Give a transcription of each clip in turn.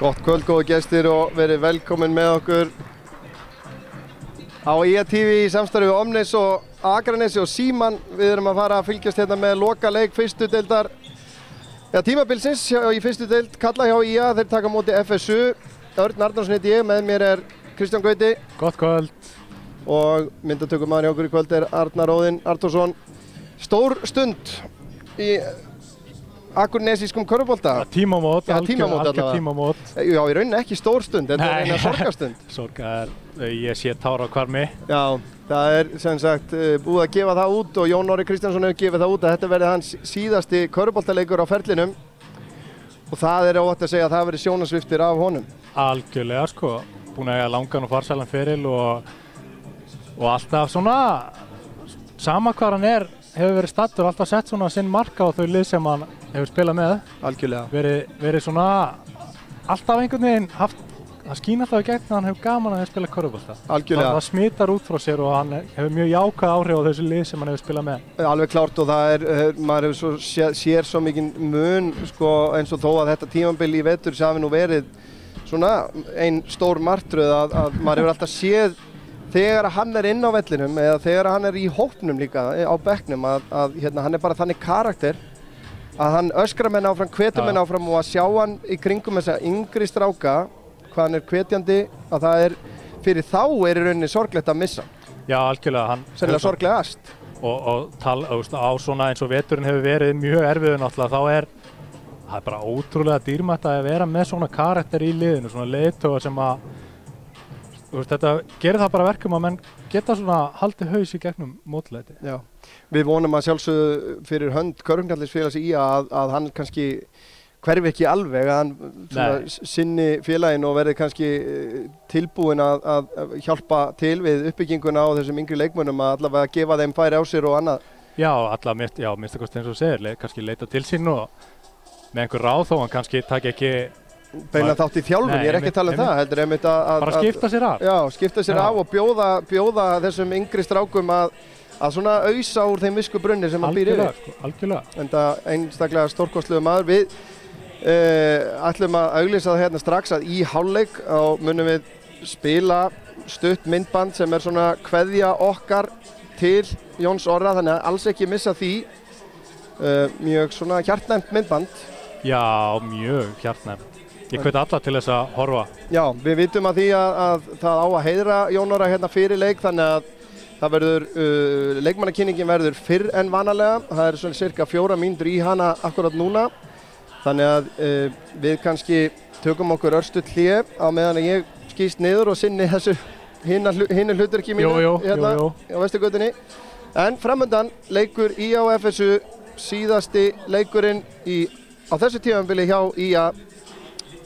Gott kvöld, góði gestir og verið velkomin með okkur á IA-TV í samstarfi við Omnis og Akranesi og Síman. Við erum að fara að fylgjast hérna með lokaleik fyrstu deildar tímabilsins í fyrstu deild kalla hjá IA. Þeir taka á móti FSU. Örn Arnarsson heiti ég, með mér er Kristján Gauti. Gott kvöld. Og myndatökumaður hjá okkur í kvöld er Arnar Óðinn Arnþórsson. Stór stund í akurnesískum körfubolta. Tímamót, algjör tímamót. Já, í rauninni ekki stór stund, þetta er eina sorgarstund. Sorgar, ég sé tára á hvarmi. Já, það er sem sagt búið að gefa það út og Jón Orri Kristjánsson hefur gefið það út að þetta verði hans síðasti körfuboltaleikur á ferlinum. Og það er óhætt að segja að það verði sjónasviftir af honum. Algjörlega sko, búin að eiga langan og farsælan feril og alltaf svona, sama hvar hann er, hefur verið stattur, alltaf sett svona sinn marka á þau lið sem hann hefur spilað með. Algjörlega. Verið svona, alltaf einhvern veginn haft, það skýn alltaf í gegn að hann hefur gaman að spila körfubolta. Algjörlega. Það smitar út frá sér og hann hefur mjög jákvæð áhrif á þessu lið sem hann hefur spilað með. Alveg klárt og það maður hefur svo sér svo mikinn mun sko, eins og þó að þetta tímabil í vetur sem hafi nú verið svona ein stór martröð að maður hefur alltaf séð þegar hann er inn á vellinum eða þegar hann er í hópnum líka á bekknum að hérna, hann er bara þannig karakter að hann öskrar menn áfram, hvetur menn áfram og að sjá hann í kringum þessa yngri stráka hvað hann er hvetjandi að það er fyrir þá er í rauninni sorglegt að missa. Já, algjörlega. Sennilega sorglegast. Og á svona eins og veturinn hefur verið mjög erfiður náttúrulega það er bara ótrúlega dýrmætt að vera með svona karakter í liðinu, svona leiðtoga sem að þetta gerir það bara verkum að menn geta svona haldið haus í gegnum mótlæti. Já, við vonum að sjálfsögðu fyrir hönd körfuboltafélags í að hann kannski hverfi ekki alveg, að hann sinni félaginu og verði kannski tilbúinn að hjálpa til við uppbygginguna á þessum yngri leikmönnum að allavega gefa þeim færi á sér og annað. Já, allavega minnst að kosti eins og segir, kannski leita til sín og með einhver ráð þó hann kannski taki ekki beina þátt í þjálfun, ég er ekki að tala um það, heldur einmitt að bara skipta sér af. Já, skipta sér af og bjóða þessum yngri strákum að svona ausa úr þeim visku brunni sem hann býr yfir. Algjörlega. En það einstaklega stórkostlegur maður. Við ætlum að auglýsa það hérna strax að í hálfleik munum við spila stutt myndband sem er svona kveðja okkar til Jóns Orra, þannig að alls ekki missa því. Mjög svona hjartnæmt myndband. Já, mjög hjartnæmt. Ég hveti alla til þess að horfa. Já, við vitum að því að það á að heiðra Jón Orra hérna fyrir leik, þannig að það verður, leikmannakynningin verður fyrr en vanalega. Það er svona cirka 4 mínútur í hana akkurat núna. Þannig að við kannski tökum okkur örstutt hlé á meðan að ég skýst niður og sinni þessu hinu hlutverki mínu hérna á Vesturgötunni. En framöndan leikur IA og FSU, síðasti leikurinn á þessu tímabili hjá IA.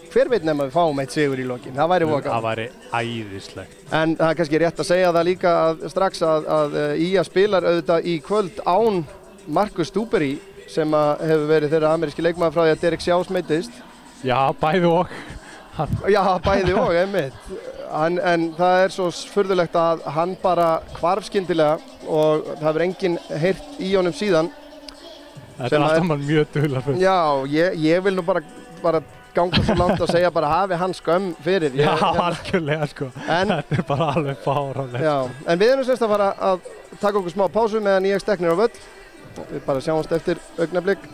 Hver veit nema við fáum eitt sigur í lokin, það væri voða gaman. Það væri æðislegt. En það er kannski rétt að segja það líka strax að IA spilar auðvitað í kvöld án Marcus Stúberi sem hefur verið þeirra ameríski leikmaður frá því að Derek Sjás meiddist. Já, bæði og. Já, bæði og, einmitt. En það er svo furðulegt að hann bara hvarf skyndilega og það hefur enginn heyrt í honum síðan. Þetta er alltaf mann mjög dularfull. Já, ég vil nú bara ganga svo langt að segja bara hafi hann skömm fyrir. Já, algjörlega sko. Þetta er bara alveg fáránlegt. Já, en við erum semst að fara að taka okkur smá pásu meðan ég stekk niður á völl. Við bara sjáumst eftir augnablik.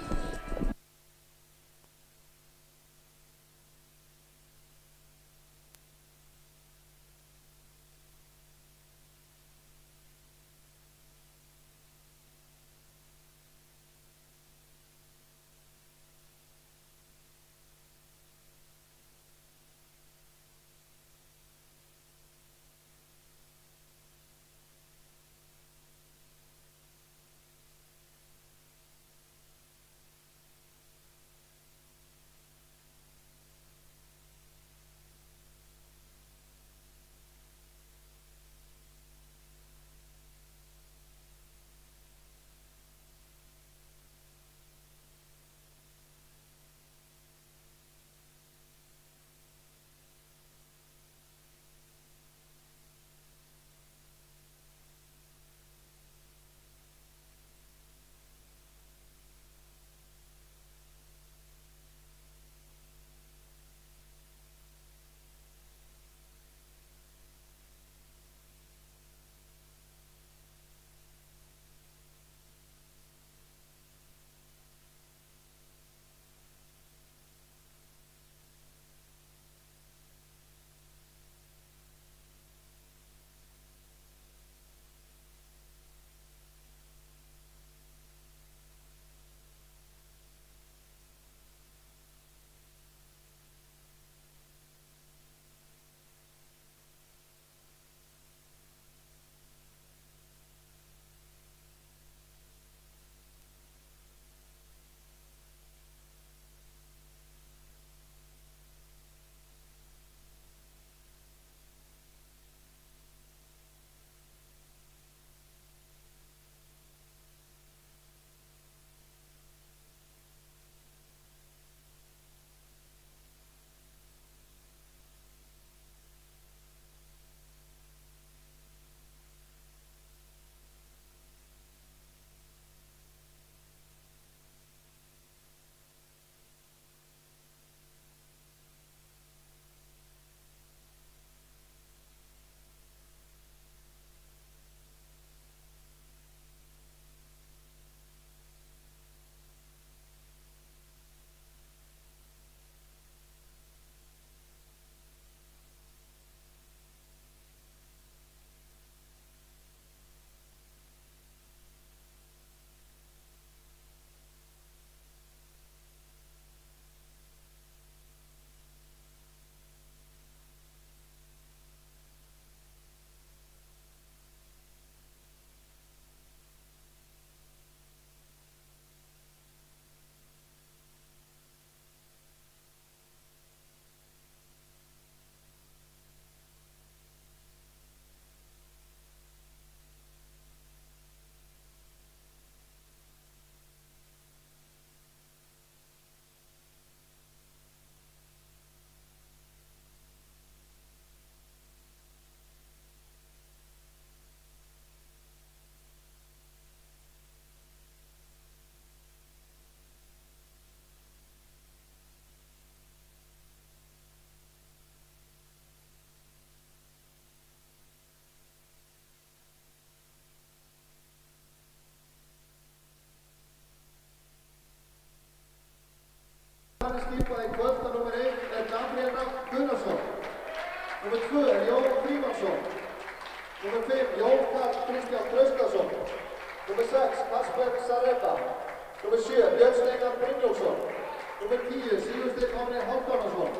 Björn Steinar Brynjólfsson. Númer 10 Sigursteinn Árni Hálfdánason.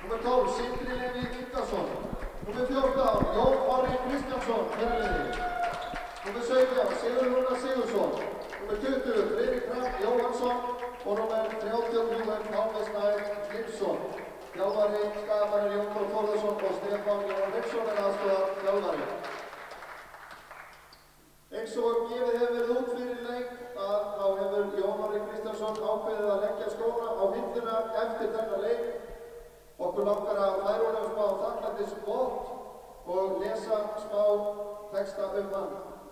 Númer 12 Sindri Leví Ingarsson. Númer 14 Jón Orri Kristjánsson, fyrirliði. Númer 17 Sigurður Rúnar Sigurðsson. Númer 20 Friðrik Hrafn Jóhannsson og númer 33 Pálmi Snær Hlynsson. Þjálfari Skagamenn Jón Þór Þórðarsson og Stefán Jón Hryggson aðstoðar þjálfari. Eins og gefið hefur verið út fyrir leik þá hefur Jón Orri Kristjánsson ákveðið að leggja skóna á hilluna eftir þennan leik. Okkur langar að færa honum smá þakklætisvott og lesa smá texta hann.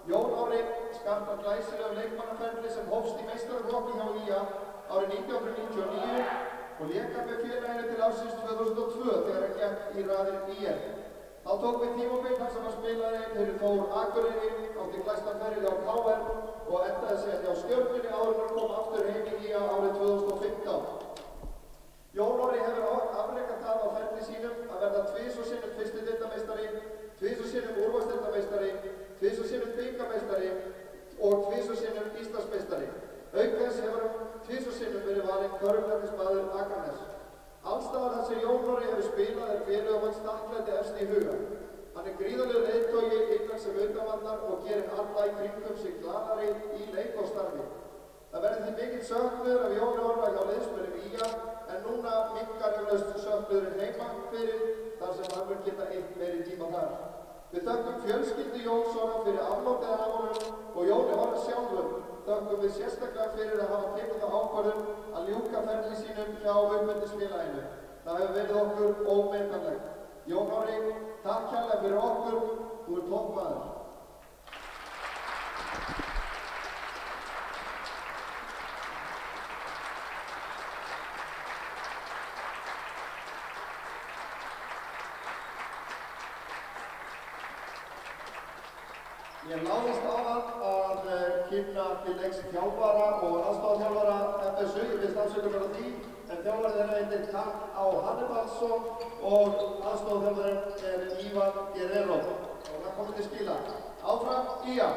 Jón Orri skartar glæsilegum leikmannaferli sem hófst í meistaraflokki hjá IA árið 1999 og lék hann með félaginu til ársins 2002 þegar hann gekk í raðir IR. Þá tók við tímabil þar sem hann spilaði fyrir Þór Akureyri, átti glæstan feril á KR og endaði sig hjá Stjörnunni áður en hann kom aftur heim í IA árið 2015. Jón Orri hefur afrekað það á ferli sínum að verða tvisvar sinnum fyrsti deildarmeistari, tvisvar sinnum úrvalsdeildarmeistari, tvisvar sinnum bikarmeistari og tvisvar sinnum Íslandsmeistari. Auk þess hefur hann tvisvar sinnum verið valinn körfukeppnismaður Akraness. Allstaðar þar sem Jón Orri hefur spilað félögum hans þakklæti efst í huga. Hann gríðarlegur leiðtogi innan sem utanvallar og gerir alla í kringum sig glaðari í leik og starfi. Það verður því mikill söknuður af Jóni Orra hjá liðsmönnum IA en núna minnkar söknuðurinn heima fyrir þar sem hann mun geta eitt meiri tíma þar. Við þökkum fjölskyldu Jóns Orra fyrir afnótið af honum og Jóni Orra sjálfur þökkum við sérstaklega fyrir að hafa tekið þá ákvörðun að ljúka ferli sínum hjá uppeldisfélaginu. Það hefur verið okkur ómetanlegt. Jón Orri, takk kærlega fyrir okkur, þú toppmaður. Ég láðist á hann að kynna til leiks þjálfara og aðstoðarþjálfara FSU, ég vil stafsökum á því, en þjálfarið þeirra heitir Karl Á. Hannibalsson og aðstoðarþjálfarinn Ívar Guerrero. Og það komið til skila. Áfram IA.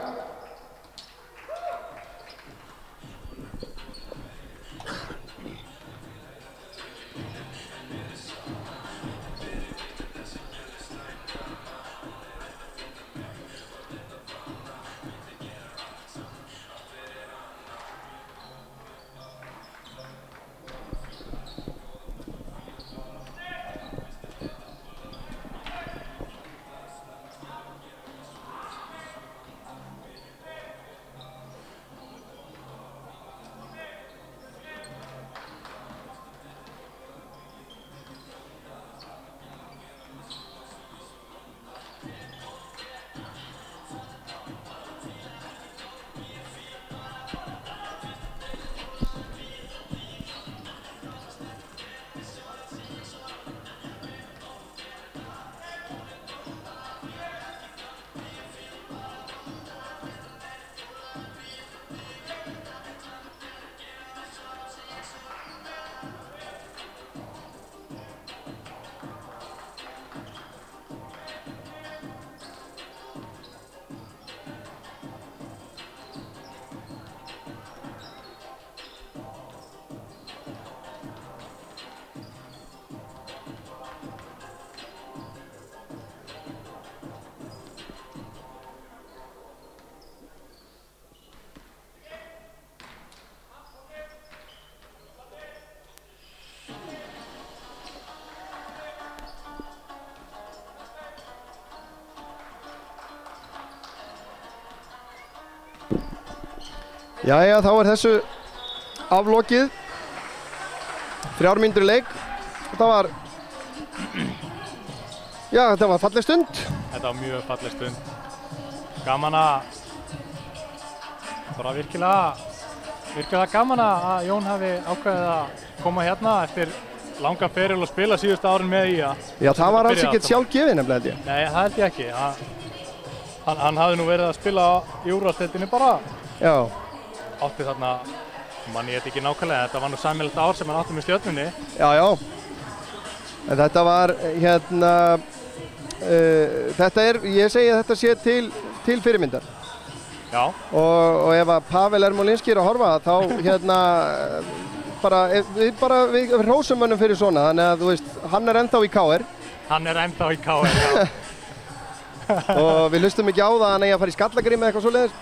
Jæja, þá þessu aflokið. 3 mínútur í leik. Þetta var falleg stund. Þetta var mjög falleg stund. Gaman að, bara virkilega gaman að Jón hafi ákveðið að koma hérna eftir langan feril og spila síðustu árin með IA. Já, það var alls ekkert sjálfgefið nefnilega held ég. Nei, það held ég ekki. Hann hafði nú verið að spila í úrvalsdeildinni bara. Já. Átti þarna, ég veit ekki nákvæmlega, þetta var nú sameiginlegt ár sem hann átti með Stjörnunni. Já. En þetta var þetta ég segi að þetta sé til fyrirmyndar. Já. Og ef að Pavel Ermolinski að horfa þá hérna við hrósum mönnum fyrir svona, þannig að þú veist, hann ennþá í KR. Hann ennþá í KR, já. Og við hlustum ekki á það að hann eigi að fara í Skallagrími eitthvað svoleiðis.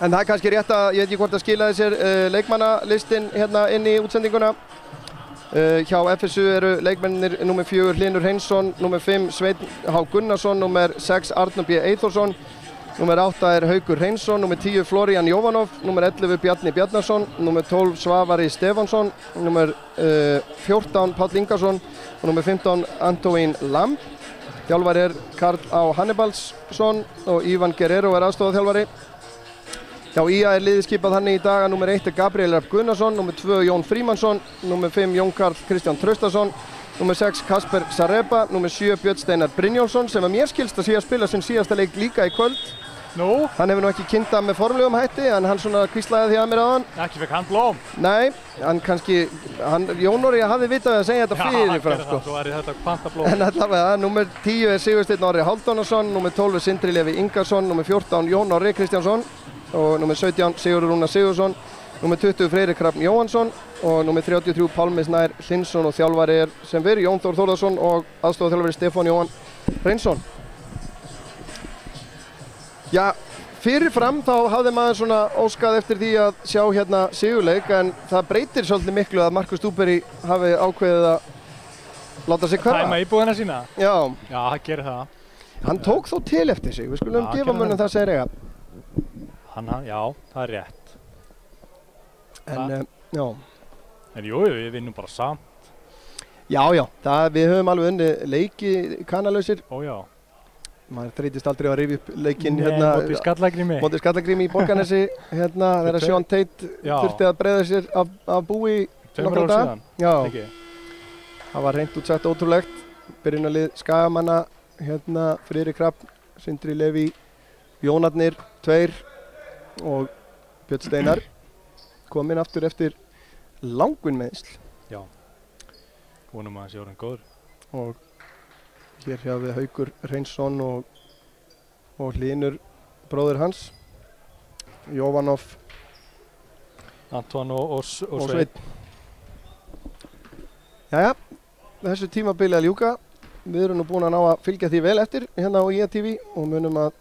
En það kannski rétt að, ég veit ekki hvort að skilaði sér leikmannalistin hérna inn í útsendinguna. Hjá FSU eru leikmennir nr. 4 Hlynur Hreinsson, nr. 5 Sveinn H. Gunnarsson, nr. 6 Arnur B. Eyþórsson, nr. 8 Haukur Hreinsson, nr. 10 Florian Jovanov, nr. 11 Bjarni Bjarnason, nr. 12 Svavari Stefánsson, nr. 14 Páll Ingarsson og nr. 15 Antoín Lamb. Þjálfari Karl A. Hannibalsson og Ívan Guerrero aðstoðarþjálfari. Hjá IA liðið skipað þannig í dag að nr. 1 Gabriel Rapp Gunnarsson, nr. 2 Jón Frímannsson, nr. 5 Jón Karl Kristján Traustason, nr. 6 Kasper Sareba, nr. 7 Björn Steinar Brynjólfsson sem að mér skilst að sé að spila sinn síðasta leik líka í kvöld. Nú? Hann hefur nú ekki kynnt það með formlegum hætti en hann svona kvíslaði því að mér áðan. Ekki fekk hann blóm? Nei, hann kannski, Jón Orri hafði vitað að segja þetta fyrirfram sko. Já, svo er þetta panta blóm. En allavega, nr. 10 Sigursteinn Orri Hálfdónarsson, nr. 12 Sindri Levi Ingarsson, nr. 14 Jón Orri Kristjánsson og nr. 17 Sigurður Rúnar Sigursson, nr. 20 Freyrir Krafn Jóhansson og nr. 33 Pálmi Snær Hlinsson og þjálfari sem fyrir Jón Þór Þórðarsson og aðstoðarþjálfari Stefán Jóhann Hreinsson. Já, fyrirfram þá hafði maður svona óskað eftir því að sjá hérna sigurleik en það breytir svolítið miklu að Markus Dúberi hafi ákveðið að láta sig hverfa. Tæma íbúðina sína? Já. Já, það gerir það. Hann tók þó til eftir sig, við skulum gefa mönnum það segir eiga. Já, það er rétt. En, já. En jú, við vinnum bara samt. Já, við höfum alveg unnið leiki kanalausir. Ó já. Maður þreytist aldrei á að rifja upp leikinn hérna móti Skallagrími í Borgarnesi hérna þegar Sean Tate þurfti að breiða sér af búi nokkra daga. Já, það var hreint út sagt ótrúlegt. Byrjunarlið Skagamanna, hérna Friðrik Krafn, Sindri Levi, Jónarnir, 2 og Björn Steinar kominn aftur eftir langun meiðsl. Já, vonum að það sé orðinn góður. Og hér hjá við Haukur Hreinsson og Hlynur bróðir hans, Jovanov, Anton og Sveinn. Jæja, þessu tímabili að ljúka. Við erum nú búin að ná að fylgja því vel eftir hérna á IA-TV og munum að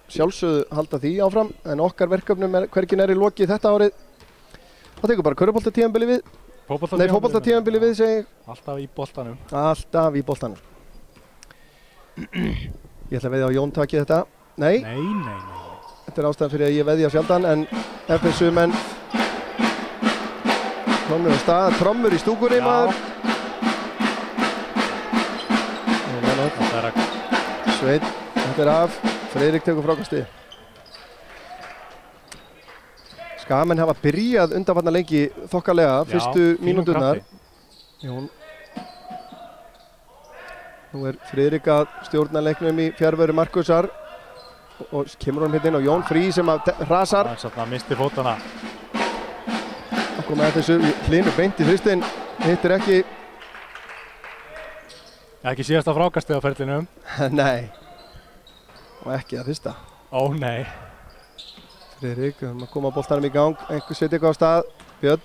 sjálfsögðu halda því áfram en okkar verkefnum hvergin í lokið þetta árið. Það tekur bara körfuboltatímabili við. Fótboltatímabili við segi ég. Alltaf í boltanum. Alltaf í boltanum. Ég ætla að veðja á Jón taki þetta. Nei. Þetta ástæðan fyrir að ég veðja sjaldan en FSU menn komnir á stað, trommur í stúkunni maður. Sveinn, þetta af, Friðrik tekur frákastið. Skagamenn hafa byrjað undanfarna lengi þokkalega, fyrstu mínúturnar. Jón. Nú Friðrik að stjórna leiknum í fjárveru Markusar og kemur hann hérna inn á Jón Frí sem að rasar. Það misti fótana. Það kom með þessu Hlynur beint í þristinn, hittir ekki. Ekki síðasta frákastið á ferlinum. Nei, og ekki að fyrsta. Ó nei. Friðrik, við höfum að koma boltanum í gang, einhver setja eitthvað á stað, Björn.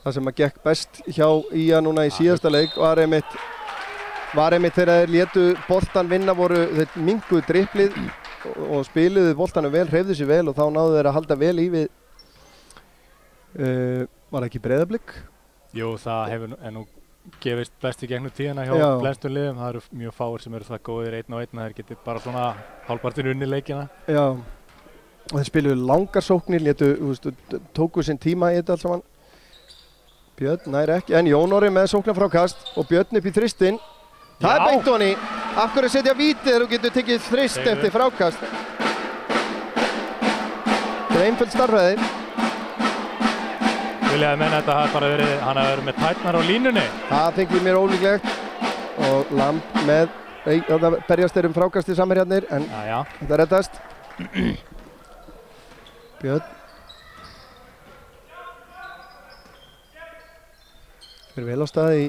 Það sem að gekk best hjá IA núna í síðasta leik var einmitt þegar þeir létu boltan vinna voru þeir minnkuðu dribblið og spiluðu boltanum vel, hreyfðu sér vel og þá náðu þeir að halda vel í við var það ekki Breiðablik? Jú, það hefur nú gefist best í gegnum tíðina hjá flestum liðum. Það eru mjög fáir sem eru það góðir 1 á 1 að þeir geti bara svona hálfpartinn unni leikina. Já, og þeir spiluðu langar sóknir, tóku sinn tíma í þetta alls saman. Björn nær ekki, en Jón Orri með sóknar frá kast og Björn upp í þristinn. Það er beint honni. Af hverju setja víti þegar þú getur tekið þrist eftir frákast? Það er einföld starfræði. Viljaði menna þetta hafi bara verið, hann hafi verið með tætnar á línunni. Það þykir mér ólíklegt. Og Lamb með, það berjast þeir frákasti samherjarnir, en þetta reddast. Björn. Fyrir vel á stað í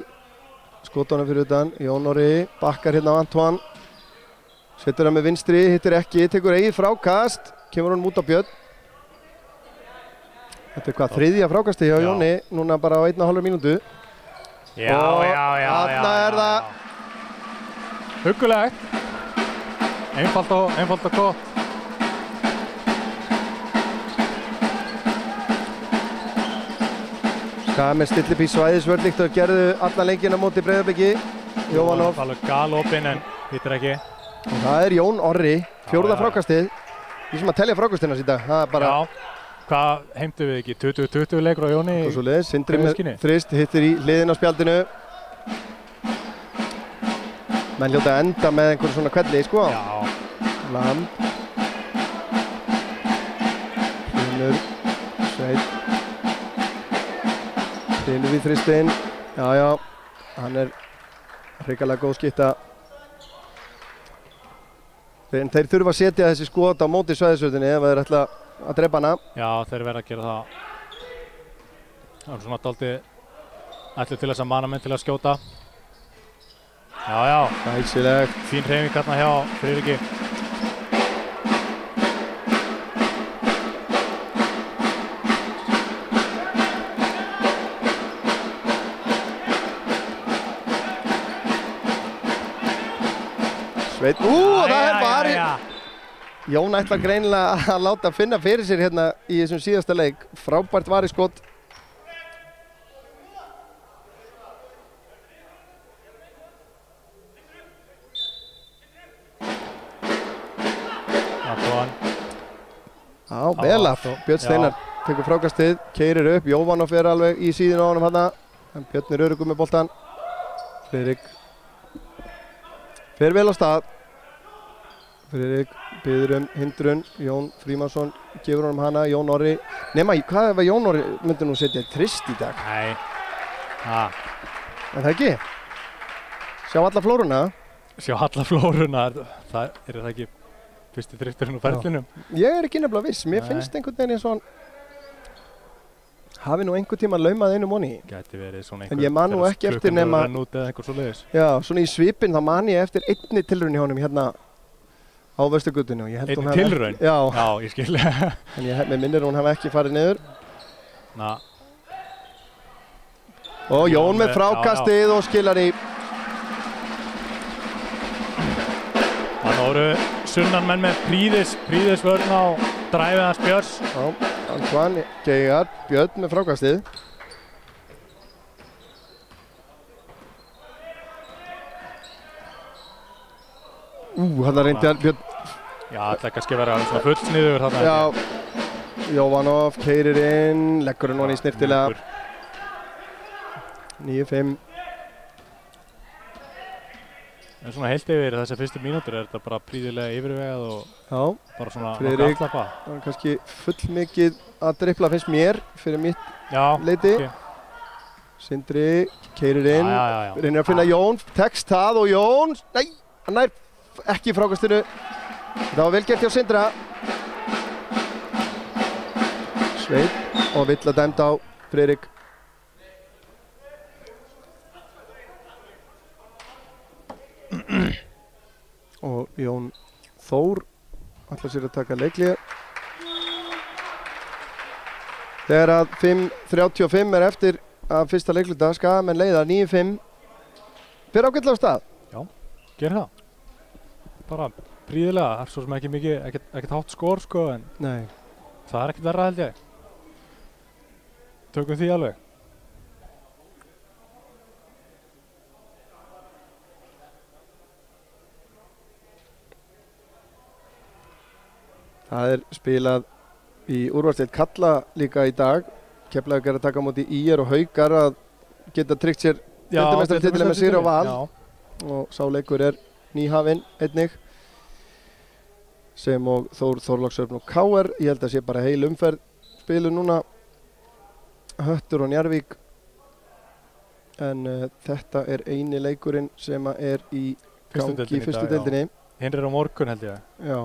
skotunum fyrir utan. Jón Orri bakkar hérna á Antoine. Setur hann með vinstri, hittir ekki, tekur eigið frákast, kemur hann út á Björn. Þetta er hvað, þriðja frákasti hjá Jóni, núna bara á 1,5 mínútu. Já. Þarna er það. Huggulegt. Einfalt og gott. Skagamenn stillir upp í svæðisvörn líkt og gerðu allan leikinn á móti Breiðabliki. Jóvanov. Alveg galopinn en hittir ekki. Og það er Jón Orri, fjórða frákastið. Við sem að telja frákastina síta. Það er bara... Já. Hvað heimtum við ekki? 20-20 leikur á Jóni? Og svo leiðis, Sindri með þrist, hittir í hliðin á spjaldinu. Menn hljóta að enda með einhverjum svona kvelli, sko. Já. Lamb. Hlynur. Sveit. Hlynur við þristinn. Já. Hann er hrikalega góð skipta. En þeir þurfa að setja þessi skot á móti svæðisvörðinni ef þeir ætla að drepa hana. Já, þeir verða að gera það. Það er svona dálítið ætlu til þess að mana menn til að skjóta. Já. Glæsilegt. Fín hreyfing hérna hjá Friðriki. Sveit, það er varið. Jón ætlar greinilega að láta finna fyrir sér hérna í þessum síðasta leik. Frábært variskot. Já, vel af. Björn Steinar tekur frákastið, keyrir upp. Jóvanov er alveg í síðinu á honum hérna. En Björn er öruggur með boltan. Friðrik fer vel á stað. Friðrik biður hindrun. Jón Frímannsson gefur honum hana. Jón Orri. Nema, hvað ef Jón Orri myndi nú setja trist í dag? Nei. En það ekki? Sjá alla flóruna? Sjá alla flóruna. Það er það ekki fyrsti drifturinn úr ferlinum? Ég er ekki nefnilega viss. Mér finnst einhvern veginn eins og hann hafi nú einhvern tíma laumað einu moni. Gæti verið svona en ég man nú ekki eftir nema... Já, svona í svipinn þá man ég eftir einni tilraun hjá honum hérna á Vesturgötunni. Einni tilraun? Já. Já, ég skil. En ég minnir hún hafi ekki farið niður. Og Jón með frákastið og skilar í. Þannig voru sunnanmenn með príðisvörn á dræfið hans Björns. Já. Antoine Geigar, Björn með frákastið. Hann reyndi hann Björn. Já, þetta er kannski verið svona fullsniður þarna. Já, Jóvanov keyrir inn, leggur hann í snirtilega. 9-5. En svona heilt yfir þessar fyrstu mínútur er þetta bara príðilega yfirvegað og bara svona Friðrik, hann er kannski fullmikið að dribbla finnst mér fyrir mitt leiti. Sindri keyrir inn, reynir að finna Jón, tekst það og Jón, nei, hann nær ekki frákastinu. Það var vel gert hjá Sindra. Sveit og vill að dæmda á Friðrik. Og Jón Þór ætlar sér að taka leiklið. Þegar að 5:35 er eftir að fyrsta leikluta, Skagamenn leiða 9-5. Fer ágætlega á stað? Já, gerir það. Bara príðilega, það er svo sem ekki mikið, ekkert hátt skor sko, en það er ekkert verra held ég. Tökum því alveg. Það er spilað í úrvalsdeild karla líka í dag. Keflavík er að taka á móti ÍR og Haukar að geta tryggt sér deildarmeistaratitilinn með sigri á Val. Og sá leikur er nýhafinn einnig. Sem og Þór Þorláksöfn og KR. Ég held að sé bara heil umferð spilu núna. Höttur og Njarðvík. En þetta er eini leikurinn sem er í gangi í fyrstu deildinni. Hinn er á morgun held ég. Já.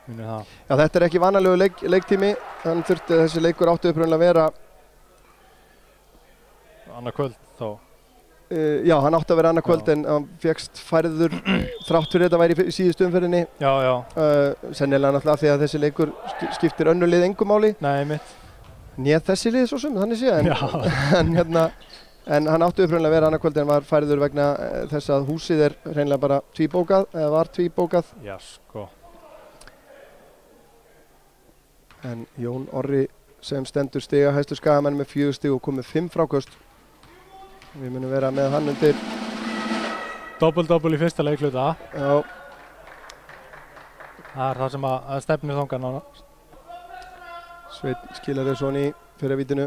Já, þetta er ekki vanalegu leiktími, þannig þurfti þessi leikur áttu upprunalega að vera annað kvöld þá. Já, hann átti að vera annað kvöld en hann fékkst færður þrátt fyrir þetta væri í síðustu umferðinni. Já. Sennilega náttúrulega því að þessi leikur skiptir önnur lið engu máli. Nei, mitt. Né þessi lið svo sem, þannig séð. En hann átti upprunnilega að vera annað kvöld en var færður vegna þess að húsið hreinlega bara tvíbókað, eða var tvíbókað. Já, sko. En Jón Orri sem stendur stiga hæstu Skagamenn með 4 stig og kom með 5 fráköst. Við munum vera með hann undir Doppel í fyrsta leikluta. Já. Það er það sem að stefnir þangað nána. Sveinn Skilariðsson í fyrir vítinu.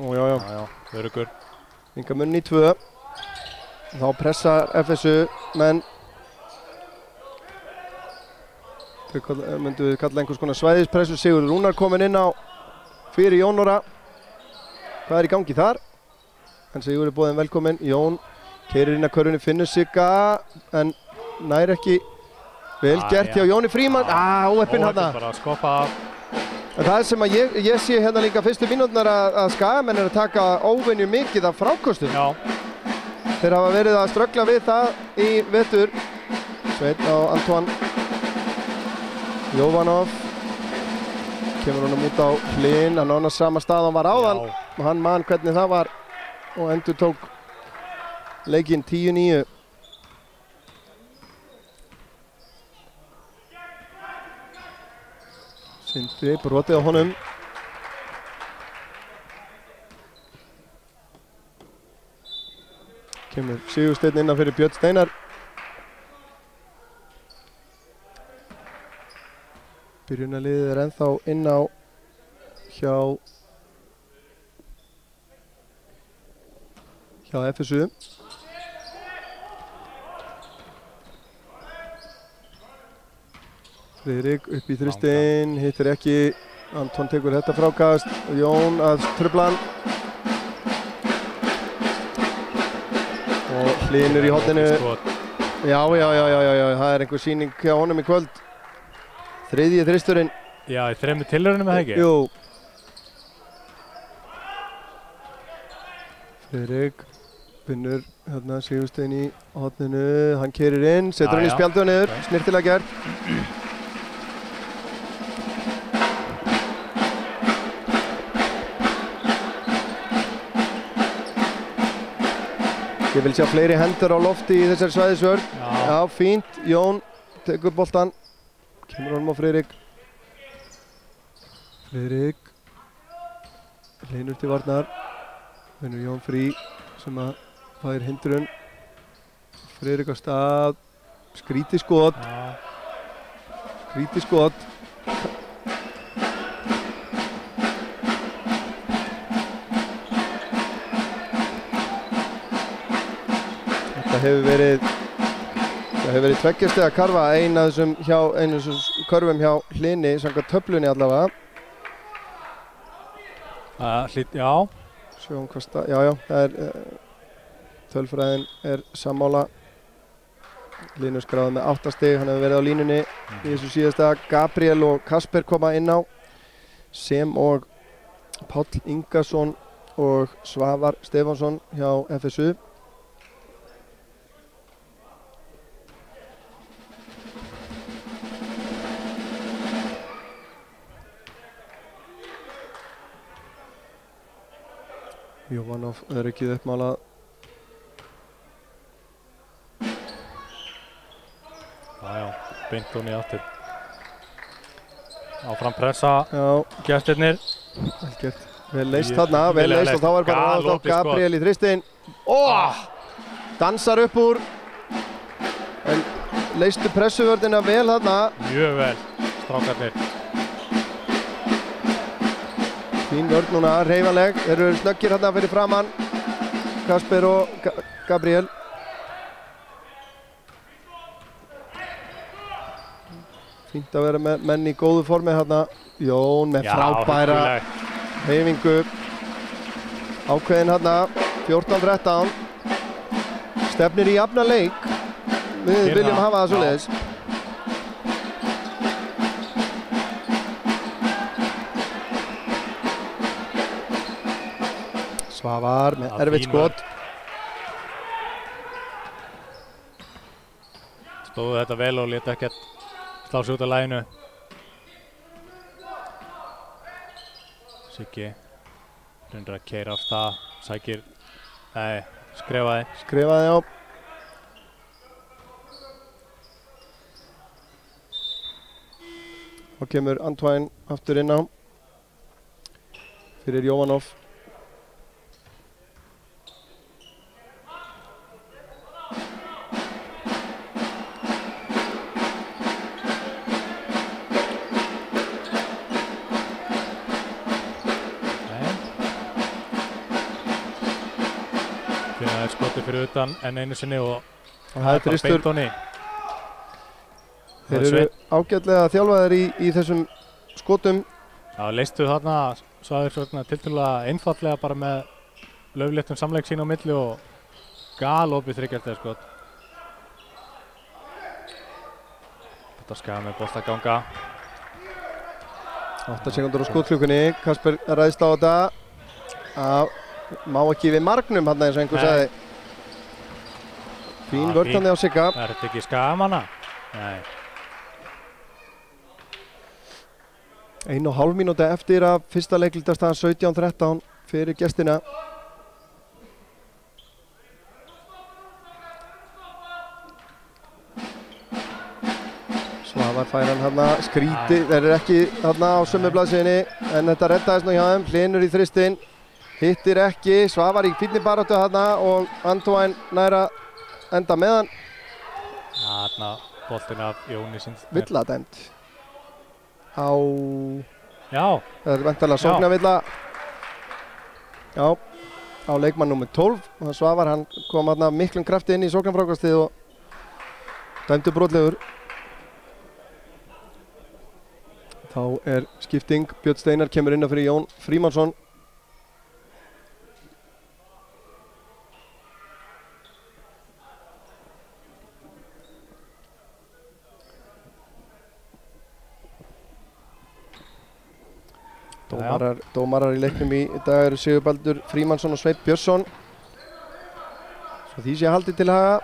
Já. Örugur. Vinga munn í 2. Þá pressar FSU, menn þau myndum við kalla einhvers konar svæðispressu. Sigurður Rúnar kominn inn á fyrir Jón Orra. Hvað er í gangi þar? En Sigurður er boðinn velkominn. Jón keyrir inn að körfunni, finnur Sigga en nær ekki. Vel gert hjá Jóni Frímann. Óheppinn þarna. Bara að skoppa af. En það sem að ég sé hérna líka fyrstu mínúturnar að Skagamenn er að taka óvenju mikið af frákostum. Já. Þeir hafa verið að ströggla við það í vetur. Sveinn á Antoine Jovanov. Kemur honum út á hlinn, hann á annars sama stað hann var áðan. Og hann man hvernig það var og endur tók leikinn 10-9. Sindri brotið á honum. Kemur Sigursteinn innan fyrir Björn Steinar. Byrjunarliðið er ennþá inn á hjá FSU. Friðrik upp í þristinn, hittir ekki. Anton tekur þetta frákast og Jón að trufla hann. Og Hlynur í horninu. Já, það er einhver sýning hjá honum í kvöld. Þriðji þristurinn. Já, í 3 tilraunum eða ekki? Jú. Friðrik finnur hérna Sigursteinn í horninu. Hann keyrir inn, setur hann í spjaldið og niður. Snirtilega gert. Ég vil sjá fleiri hendur á lofti í þessari svæðisvörn. Já, fínt. Jón tekur boltan. Kemur honum á Friðrik. Friðrik. Hlynur til varnar. Finnur Jón frí sem að fær hindrun. Friðrik á stað. Skrítið skot. Skrítið skot. Það hefur verið tveggjast að karfa einu af þessum körfum hjá Hlyni, samkvæmt töflunni allavega. Já. Sjáum hvað stað, já, það er, tölfræðin er sammála. Hlynur skráði með 8 stig, hann hefur verið á línunni í þessu síðasta. Gabriel og Kasper koma inn á, sem og Páll Ingason og Svavar Stefánsson hjá FSU. Jovanov er ekki uppmálað. Já, beint hún í aftur. Áfram pressa, gestirnir. Vel gert. Vel leist þarna, vel leist og þá er bara ráðast á Gabriel í þristinn. Dansar upp úr. En leistu pressuvörðina vel þarna. Mjög vel, strákarnir. Fín vörð núna, hreyfanleg. Þeir eru snöggir hérna fyrir framann. Kasper og Gabriel. Fínt að vera með menn í góðu formi hérna. Jón með frábæra hreyfingu. Ákveðin hérna, 14-13. Stefnir í jafna leik. Við viljum hafa það svoleiðis. Svavar með erfitt skot. Stóðu þetta vel og lét ekkert slá sig út af laginu. Siggi reynir að keyra af stað, sækir, nei, skrifaði. Skrifaði, já. Og kemur Antoine aftur inn á fyrir Jovanov. Það er skotið fyrir utan enn einu sinni og það er þristur. Beintoni. Þeir eru ágætlega þjálfaðir í þessum skotum. Já, leistu þarna, Svavar svona tiltölulega einfallega bara með laufléttum samleik sín á milli og galopið þriggjartega skot. Þetta skaða með bolta ganga. 8 sekúndur á skotklukkunni, Kasper ræðst á þetta. Má ekki við margnum hann eins og einhver sagði. Fín vörðandi á Sigga. Er þetta ekki skamanna? Nei. 1,5 mínúta eftir að fyrsta leiklutarstaðan 17-13 fyrir gestina. Svavar fær hann hérna, skríti, þeir eru ekki hérna á sömu blaðsíðunni en þetta reddaðist nú hjá þeim, Hlynur í þristinn, hittir ekki, Svavar í fínni baráttu hérna og Antoine næra enda með hann. Þarna boltinn af Jóni sín. Villa dæmt. Já. Það er væntanlega sóknarvilla. Já, á leikmann númer 12. Svavar, hann kom hérna miklum krafti inn í sóknarfrákastið og dæmdur brotlegur. Þá er skipting, Björn Steinar kemur inn fyrir Jón Frímannsson. Dómarar í leiknum í dag eru Sigurbaldur Frímannsson og Sveinn Björnsson. Svo því sé haldið til haga.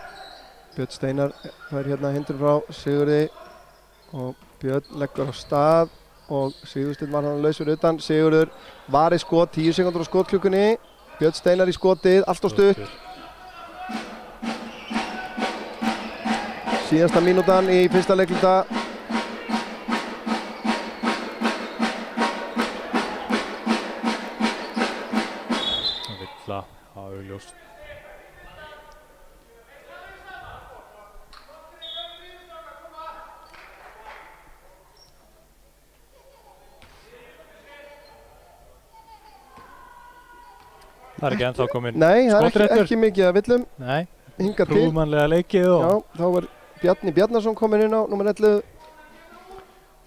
Björn Steinar fær hérna hindrun frá Sigurði og Björn leggur á stað og Sigursteinn var hann laus fyrir utan. Sigurður var í skot, 10 sekúndur á skotklukkunni. Björn Steinar í skotið, allt og stutt. Síðasta mínútan í fyrsta leikluta. Augljóst. Það er ekki ennþá komin Nei, það er ekki mikið að villum. Nei, hingað til. Prúfmannlega leikið og... Já, þá var Bjarni Bjarnason komin inn á númer 11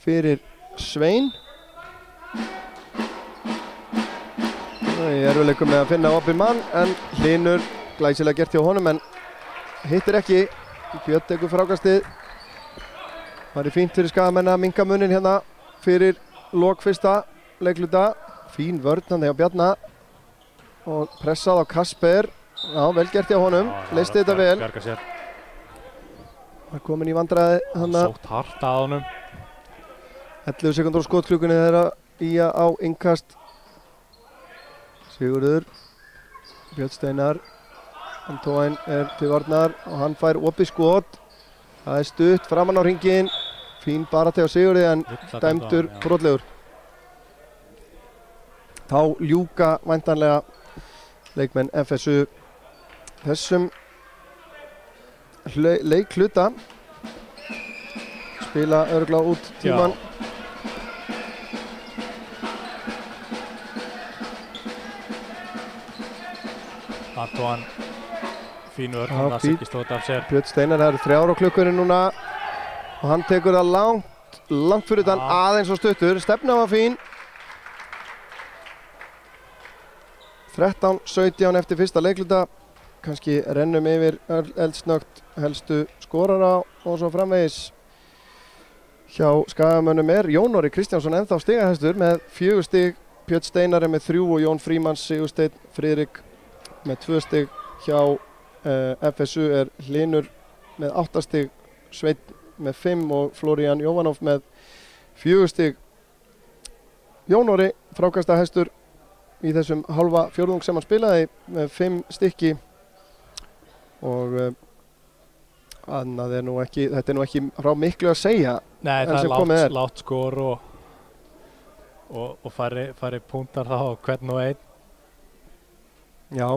fyrir Svein. Ég er erfiðleikum með að finna opinn mann en Hlynur glæsilega gert hjá honum en hittir ekki. Björn tekur frákastið. Það er fínt fyrir skagamenn að minnka muninn hérna fyrir lok fyrsta leikluta. Fín vörn hann hjá Bjarna og pressað á Kasper. Já, vel gert hjá honum. Leisti þetta vel. Það er komin í vandræði hann. Sótt hart að honum. 11 sekúndur á skotklukkunni þeirra Ía á innkast. Sigurður, Björn Steinar, Antoine er til varnar og hann fær opið skot. Það er stutt framan á hringinn, fín barátta hjá Sigurði en dæmdur brotlegur. Þá ljúka væntanlega leikmenn FSU þessum leikhluta. Spila örugglega út tíman. Antoine, fín vörn, hann að ekki stóta af sér. Björn Steinar, það eru 3 á klukkunni núna og hann tekur það langt fyrir utan aðeins og stuttur. Stefna var fín. 13-17 eftir fyrsta leikluta. Kannski rennum yfir eldsnögt helstu skorara og svo framvegis. Hjá skagamönnum er Jón Orri Kristjánsson ennþá stigahæstur með 4 stig Björn Steinar er með 3 og Jón Frímanns, Sigursteinn, Friðrik með 2 stig. Hjá FSU er Hlynur með 8 stig, Sveinn með 5 og Florian Jovanov með 4 stig. Jón Orri, frákastahæstur í þessum halva fjórðung sem hann spilaði með 5 stykki og annað er nú ekki, þetta er nú ekki frá miklu að segja. Nei, það er lágt skor og færri púntar þá hvern og einn. Já.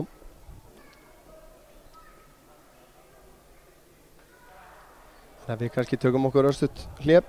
Þannig að við kannski tökum okkur örstutt hlé.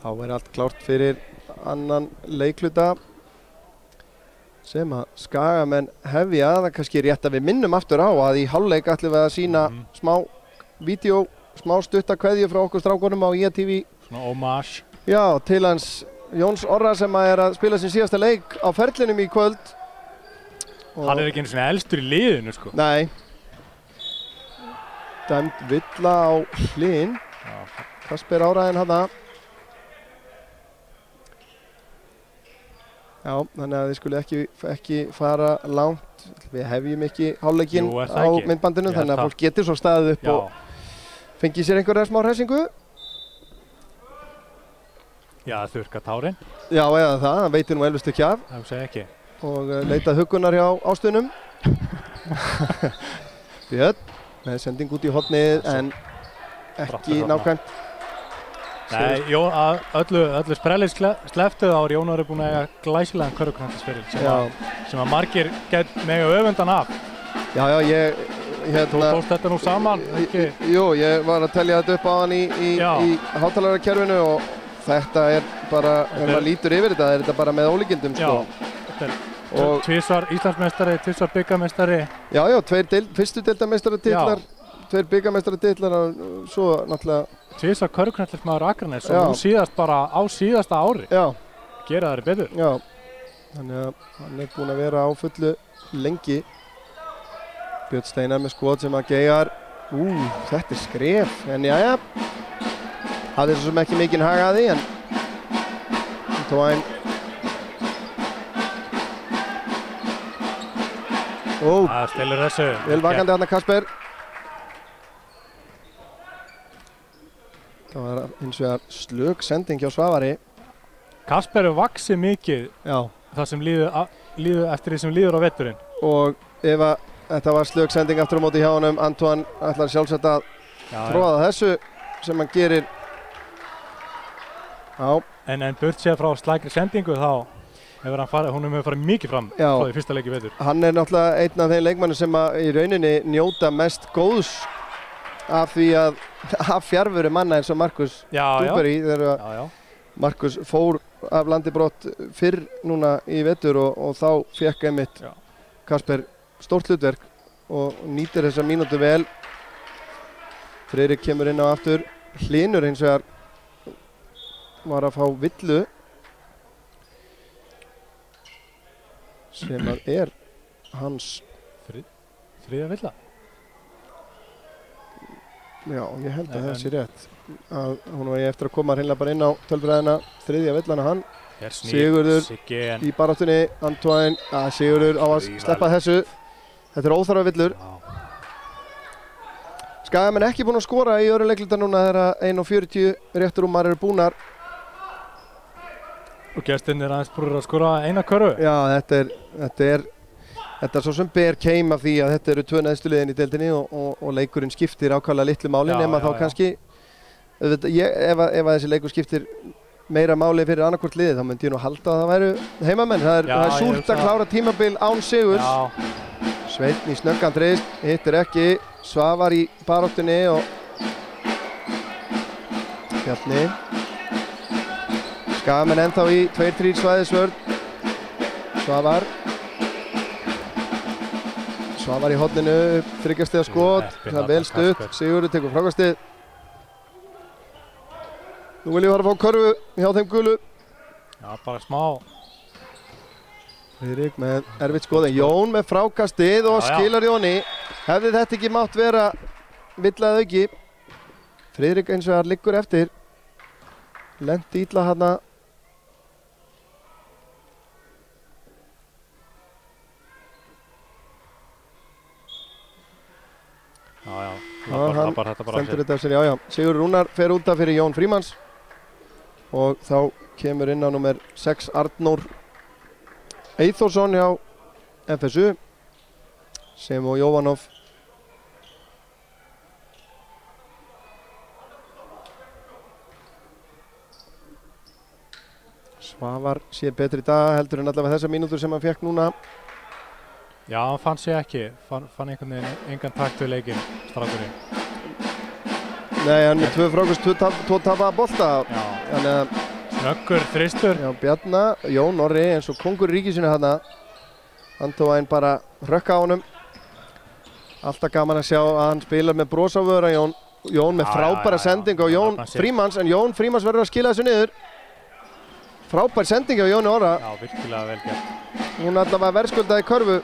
Þá er allt klárt fyrir annan leikluta sem að Skagamenn hefja. Það er kannski rétt að við minnum aftur á að í hálfleik ætlum við að sýna smá vídeo, smá stutta kveðju frá okkur strákunum á IATV. Svona homage. Já, til hans Jóns Orra sem er að spila sin síðasta leik á ferlinum í kvöld. Hann er ekki einu svona elstur í liðinu sko. Nei. Dæmd villa á hlinn. Kasper Áraðinn hana. Já, þannig að þið skulle ekki fara langt. Við hefjum ekki hálfleikinn á myndbandinu, þannig að fólk getur svo staðið upp og fengið sér einhverja smá hressingu. Já, þurrka tárin. Já, eða það veitir nú elvistu ekki af. Það segi ekki. Og leitað huggunar hjá ástunum. Björn með sending út í hornið en ekki nákvæmt. Nei, öllu sprellir sleftu þá er Jón Orri búinn að eiga glæsilegan körfuknattleiksferil sem að margir mega öfundan af. Já, ég Þú tókst þetta nú saman, ekki? Jú, ég var að telja þetta upp á hann í hátalarakerfinu og þetta er bara, ef maður lítur yfir þetta, er þetta bara með ólíkindum, sko. Já, þetta er tvisvar Íslandsmeistari, tvisvar byggarmeistari. Já, fyrstu deildarmeistaratitlar, 2 byggarmeistaratitlar og svo náttúrulega tvisvar körfuknattleiksmaður Akraness og nú síðast bara á síðasta ári. Já. Gera það betur. Já, þannig að hann er búinn að vera á fullu lengi. Björn Steinar með skot sem að geigar. Þetta er skref, en jæja. Hafði svo sem ekki mikinn hag að því, en Antoine. Það stelur þessu. Vel vakandi þarna Kasper. Það var hins vegar slök sending hjá Svavari. Kasper er vaxið mikið það sem líður eftir því sem líður á veturinn. Og ef að þetta var slök sending aftur á móti hjá honum, Antoine ætlar sjálfsagt að tróða þessu sem hann gerir. En burt sér frá slækri sendingu þá hefur hann farið mikið fram frá því fyrsta leik í vetur. Hann er náttúrulega einn af þeim leikmannum sem að í rauninni njóta mest góðs af því að fjarveru manna eins og Markus Dúberi þegar Markus fór af landi brott fyrr núna í vetur og þá fékk einmitt Kasper stórt hlutverk og nýtir þessa mínútu vel. Friðrik kemur inn á aftur. Hlynur hins vegar var að fá villu sem að er hans þriðja villa. Já, ég held að það sé rétt. Hún var eftir að koma hreinlega bara inn á tölfræðina, þriðja villan að hann. Sigurður í baráttunni, Antoine, Sigurður á að sleppa þessu. Þetta er óþarfa villur. Skagamenn ekki búin að skora í öðrum leikluta núna þegar 1:40 rétturúmar eru búnar. Og gestirnir aðeins búin að skora eina körfu. Já, þetta er Þetta er svo sem ber keim af því að þetta eru 2 neðstu liðin í deildinni og leikurinn skiptir ákvæmlega litlu máli nema þá kannski ef að þessi leikur skiptir meira máli fyrir annarkvort liði þá myndi ég nú halda að það væru heimamenn. Það er súrt að klára tímabil án sigurs. Sveinn í snöggan þrist, hittir ekki, Svavar í baráttunni og Bjarni. Skagamenn ennþá í 2-3 svæðisvörn. Svavar í horninu, 3 stiga skot, það er vel stutt, Sigurður tekur frákastið. Nú vil ég fara að fá körfu hjá þeim gulu. Já, bara smá. Friðrik með erfitt skoðin, Jón með frákastið og skilar Jóni. Hefði þetta ekki mátt vera villa eða ekki. Friðrik eins og það liggur eftir. Lenti illa hana. Hann stendur þetta af sér, já. Sigur Rúnar fer út af fyrir Jón Frímanns og þá kemur inn á númer 6 Arnór Eyþórsson hjá FSU sem og Jovanov. Svavar sé betri í dag heldur en allavega þessa mínútur sem hann fekk núna. Já, hann fann sig ekki, fann einhvern veginn engan takt við leikinn, strákurinn. Nei, hann er 2 frákast, 2 tapaða bolta. Snöggur, þristur. Já, Bjarna, Jón Orri eins og kongur í ríkisinu þarna. Hann tók einn bara rökka á honum. Alltaf gaman að sjá að hann spilar með bros á vöra, Jón með frábæra sending á Jón Frímanns, en Jón Frímanns verður að skila þessu niður. Frábær sending á Jóni Orra. Já, virkilega vel gert. Hún allavega verðskuldaði körfu.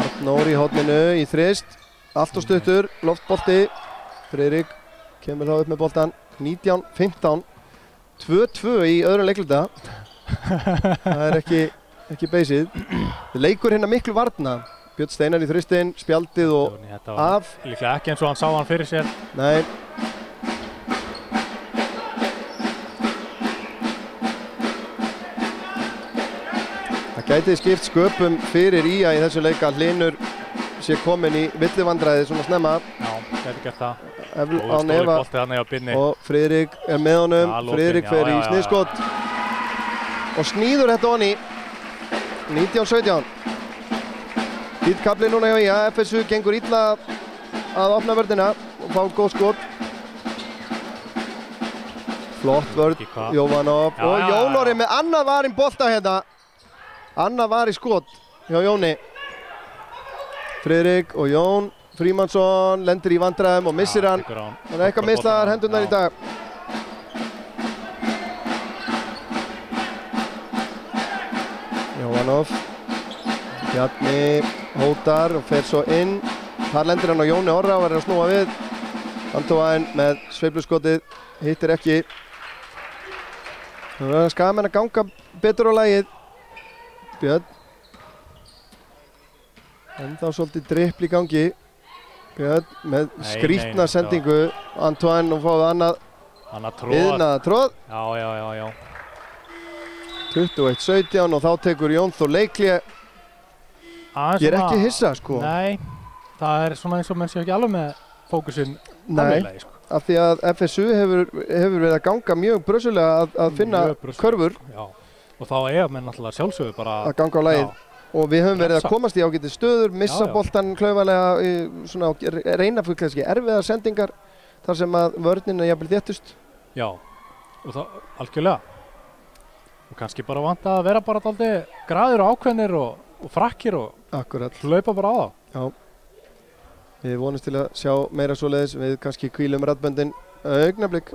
Arnór í horninu í þrist. Allt og stuttur, loftbolti. Friðrik kemur þá upp með boltan. 19-15. 2-2 í öðrum leikluta. Það er ekki beysið. Leikur hérna miklu varna. Björn Steinar í þristinn, spjaldið og af. Líklega ekki eins og hann sá hann fyrir sér. Nei. Það gæti skipt sköpum fyrir IA í þessu leika. Hlynur sé komin í villivandræði svona snemma. Já, gæti gert það. Á nefa. Og Friðrik er með honum. Friðrik fer í sniðskot. Og snýður þetta honni. 19-17. Hýtt kapli núna hjá IA. FSU gengur illa að opna vörðina og fá góð skot. Flott vörð, Jovanov og Jón Orri með annað varinn bolta hérna. Annað var í skot hjá Jóni. Friðrik og Jón Frímannsson lendir í vandræðum og missir hann. Það er eitthvað mislaðar hendurnar í dag. Jovanov. Bjarni hótar og fer svo inn. Þar lendir hann á Jóni Orra og verður að snúa við. Hann tók hann með sveifluskotið, hittir ekki. Það verður Skagamenn að ganga betur á lagið. Björn. Ennþá svolítið drippl í gangi. Björn með skrítna sendingu. Antoine og fáið annað iðnaðartróð. Já. 21-17 og þá tekur Jón Þór leikli. Ég er ekki hissa, sko. Nei, það er svona eins og menn sé ekki alveg með fókusinn alveg, sko. Af því að FSU hefur verið að ganga mjög brösulega að finna körfur. Já, og þá er menn náttúrulega sjálfsögðu bara að ganga á lagið. Og við höfum verið að komast í ágætis stöður, missa boltan klaufalega, svona reyna fyrir kannski erfiðar sendingar þar sem að vörnin er jafnvel þéttust. Já, og það algjörlega. Og kannski bara vanta að vera bara dálítið graður og ákveðnir og frakkir og hlaupa bara á það. Já, við vonumst til að sjá meira svoleiðis, við kannski hvílum raddböndin augnablik.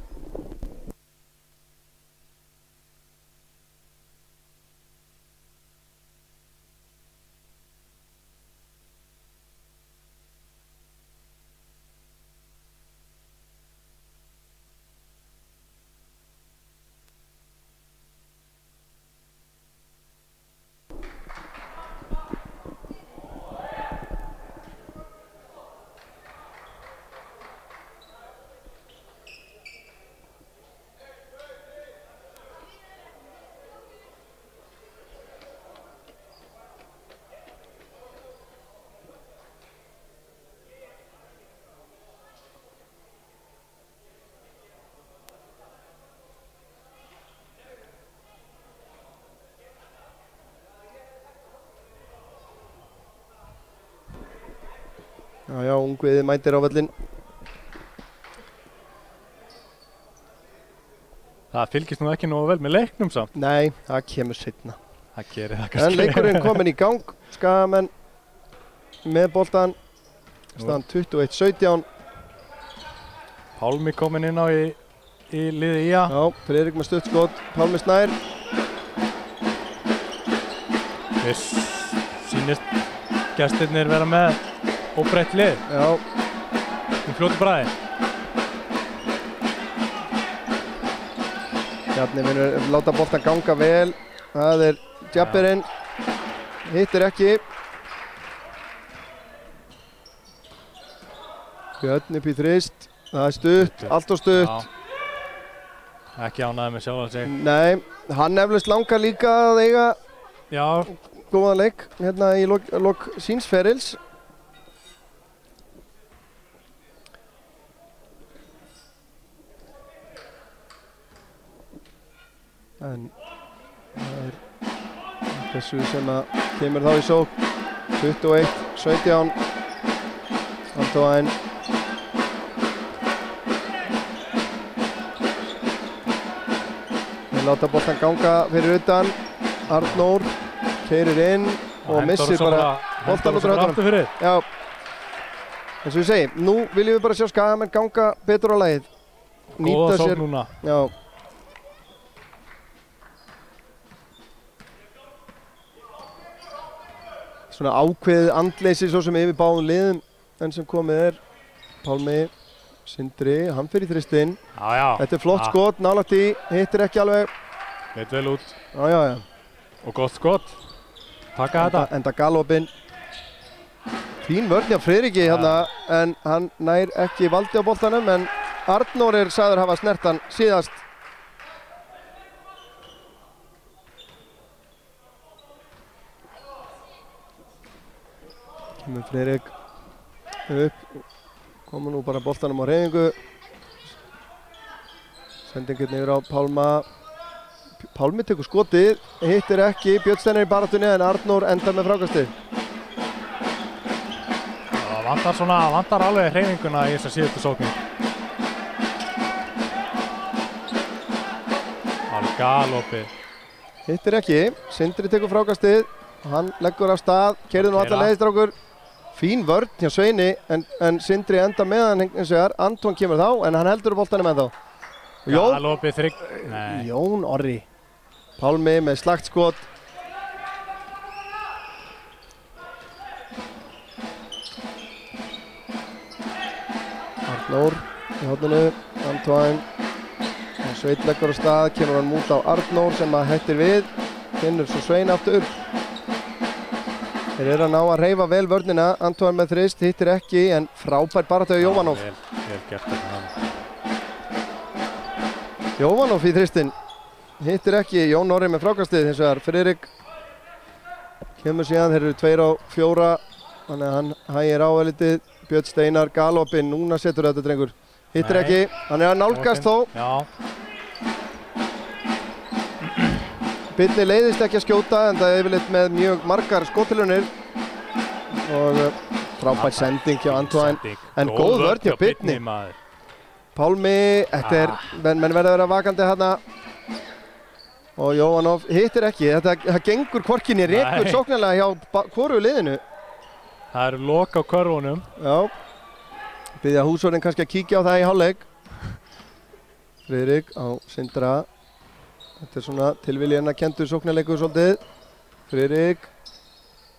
Já, ungviðið mætir á völlinn. Það fylgist nú ekki nógu vel með leiknum samt. Nei, það kemur seinna. Það gerir það kannski. En leikurinn kominn í gang. Skagamenn með boltan. Staðan 21-17. Pálmi kominn inn á í liði IA. Já, Friðrik með stuttskot. Pálmi Snær. Við sýnist gestirnir vera með óbreytt lið. Já. Fljótu bragði. Bjarni vinnur láta boltan ganga vel. Það er Djabberinn. Hittir ekki. Björn upp í þrist. Það er stutt, allt og stutt. Já. Ekki ánægði með sjálfan sig. Nei, hann eflaust langar líka að eiga góðan leik hérna í lok síns ferils. En það er þessu sem að kemur þá í sók. 21-17. Antoine. Þeir láta boltan ganga fyrir utan. Arnór keyrir inn og missir bara boltan út úr höndunum. Já. Eins og ég segi, nú viljum við bara sjá Skagamenn ganga betur á lagið. Góða sókn núna. Já. Svona ákveðið andleysi svo sem yfir báðum liðum enn sem komið er. Pálmi, Sindri, hann fer í þristinn. Þetta er flott skot, nálægt í, hittir ekki alveg. Leit vel út. Já. Og gott skot. Takka þetta. Enda galopinn. Fín vörn hjá Friðriki hérna, en hann nær ekki valdi á boltanum, en Arnór er sagður hafa snert hann síðast. Kemur Friðrik upp, komur nú bara boltanum á hreyfingu. Sendingin yfir á Pálma. Pálmi tekur skotið, hittir ekki, Björn Steinar í baráttunni en Arnór endar með frákastið. Það vantar alveg hreyfinguna í þessa síðustu sóknum. Alveg galopið. Hittir ekki, Sindri tekur frákastið, hann leggur af stað, keyrði nú alla leiðistrákur. Fín vörn hjá Sveini, en Sindri enda með hann eins og þar. Anton kemur þá, en hann heldur boltanum ennþá. Galopið þrygg. Jón Orri. Pálmi með slagt skot. Arnór í horninu, Antoine. Sveit leggur á stað, kemur hann út á Arnór sem að hættir við. Finnur svo Svein aftur. Þeir eru að ná að hreyfa vel vörnina. Antoine með þrist, hittir ekki, en frábær baráttu Jóvanov. Vel gert þetta. Jóvanov í þristinn. Hittir ekki, Jón Orri með frákastið, hins vegar Friðrik kemur síðan, þeir eru 2 á 4, þannig að hann hægir á litið. Björn Steinar, galopinn, núna setur þetta drengur. Hittir ekki, hann er að nálgast þó. Birni leiðist ekki að skjóta, en það er yfirleitt með mjög margar skottilraunir. Og frábær sending hjá Antoine, en góð vörn hjá Birni. Pálmi, menn verður að vera vakandi hérna. Og Jóvanov hittir ekki, það gengur hvorkinni rekur sóknarlega hjá hvoru liðinu. Það eru lok á körfunum. Já, biðja húsvörðin kannski að kíkja á það í hálfleik. Friðrik á Sindra. Þetta er svona tilviljana kendur sóknarleikur svolítið. Friðrik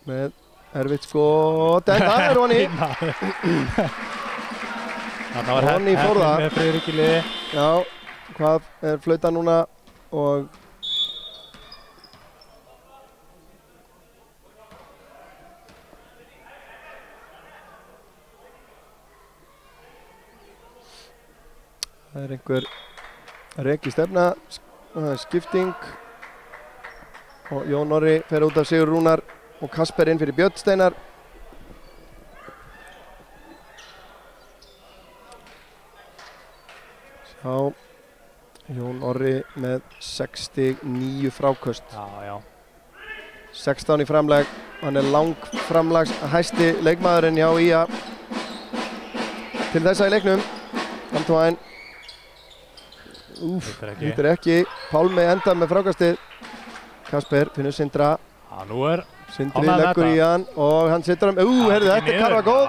með erfitt skot, en það er Roni. Roni fór það. Með Friðrik í liði. Já, hvað er flauta núna og það er einhver reki stefna, skipting og Jón Orri fer út af Sigur Rúnar og Kasper inn fyrir Björn Steinar. Sjá, Jón Orri með 69 fráköst. Já. 16 í framleg, hann er lang framlags hæsti leikmaðurinn hjá IA. til þessa í leiknum. Antoine. Nýtur ekki. Pálmi endar með frákastið. Kasper finnur Sindra. Nú er Sindri leggur í hann og hann setur hann. Heyrðu, þetta er karfa góð.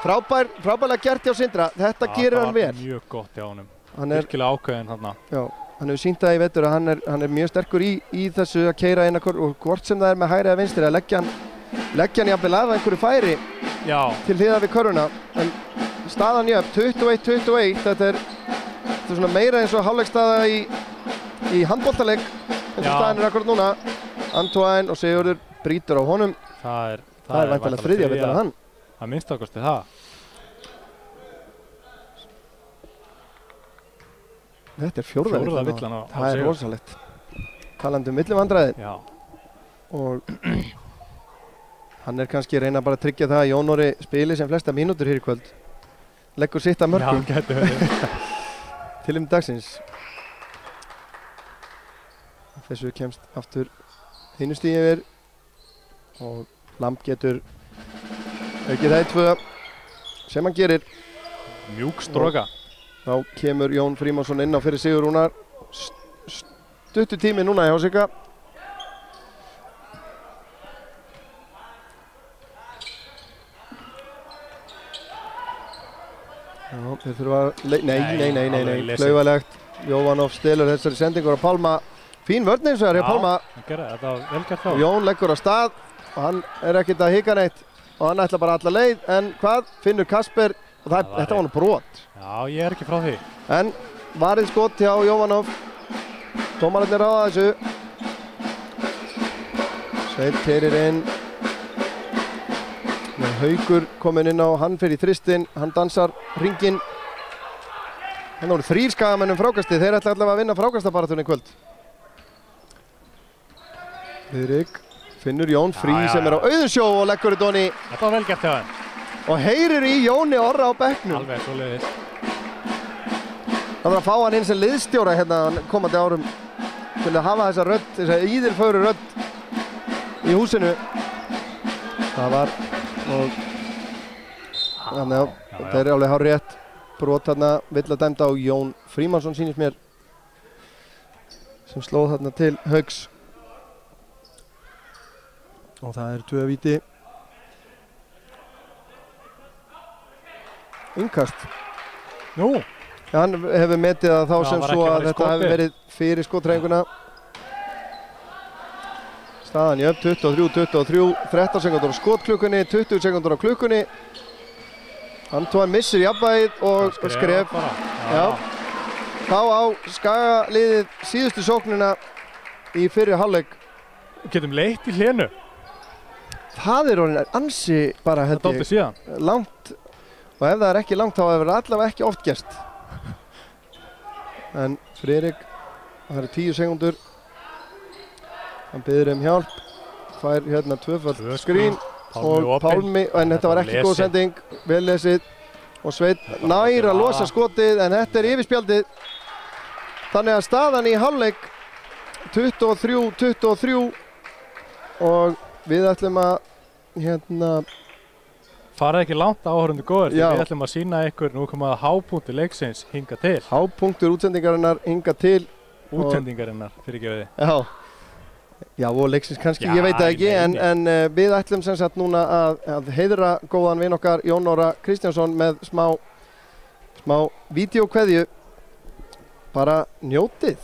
Frábærlega gert hjá Sindra. Þetta gerir hann vel. Það var mjög gott hjá honum. Virkilega ákveðinn þarna. Já, hann hefur sýnt það í vetur að hann er mjög sterkur í þessu að keyra inn og hvort sem það er með hægri eða vinstri að leggja hann jafnvel af einhverju færi til hliðar við körfuna. En staðan jöfn, 21-21, þetta er svona meira eins og hálfleikstaða í handboltaleik eins og staðan er akkurat núna. Antoine og Sigurður brýtur á honum. Það er væntanlega þriðja villan að hann. Það minnst okkarstu það. Þetta er fjórða villan á það er rosalegt. Talandi millivandræði. Já. Og hann er kannski að reyna bara að tryggja það að Jón Orri spili sem flesta mínútur hér í kvöld. Leggur sitt að mörkum. Já, getur verið. Til dagsins. Þessu kemst aftur einu stíð yfir og Lamb getur aukið það í 2 sem hann gerir. Mjúk stroka. Þá kemur Jón Frímannsson inn á fyrir Sigur Rúnar. Stuttu tími núna hjá Sigga. Já, þeir þurfa að nei, klauvalegt. Jóvanov stelur þessari sendingur á Pálma. Fín vörn eins og það er hjá Pálma. Þetta var vel gert þá. Jón leggur á stað og hann er ekkert að hika neitt og hann ætla bara alla leið, en hvað? Finnur Kasper og þetta var hann brot. Já, ég er ekki frá því. En varið skot hjá Jóvanov. Dómararnir ráða þessu. Sveinn keyrir inn. Haukur kominn inn á, hann fer í þristinn, hann dansar hringinn. Þannig voru 3 skagamennum frákastið, þeir ætla allavega að vinna frákastabarátunni í kvöld. Friðrik finnur Jón Frí sem er á Auðunsjó og leggur þetta honni. Þetta var vel gert hjá þeim. Og heyrir í Jóni Orra á bekknum. Alveg svo leiðis. Það var að fá hann inn sem liðsstjóra hérna komandi árum til að hafa þessa rödd, þessa íðilfögru rödd í húsinu. Það var og þannig að þetta er alveg hár rétt brot þarna, vill að dæmda á Jón Frímannsson sýnist mér sem slóð þarna til Hauks og það er 2 víti. Innkast. Nú. Hann hefur metið að þá sem svo að þetta hefur verið fyrir skotræðinguna. Staðan jöfn 23-23, 13 sekúndur á skotklukkunni, 20 sekúndur á klukkunni. Antoine missir jafnvægið og skref. Já. Þá á Skagaliðið síðustu sóknina í fyrri hálfleik. Getum leitt í hlénu. Það er orðin ansi bara held ég langt og ef það er ekki langt þá hefur það allavega ekki oft gerst. En Friðrik, það eru 10 sekúndur. Hann biður hjálp, fær hérna 2-falt skrín og Pálmi, en þetta var ekki góð sending, vel lesið og Sveinn nær að losa skotið en þetta er yfirspjaldið. Þannig að staðan í hálfleik 23-23 og við ætlum að hérna farið ekki langt áhorfendur góður, við ætlum að sýna ykkur nú komum að hápunktur leiksins hinga til. Hápunktur útsendingarinnar hinga til. Útsendingarinnar, fyrirgefiði. Já, og leiksins kannski, ég veit það ekki, en við ætlum sem sagt núna að heiðra góðan vin okkar Jón Orra Kristjánsson með smá vídeókveðju. Bara njótið.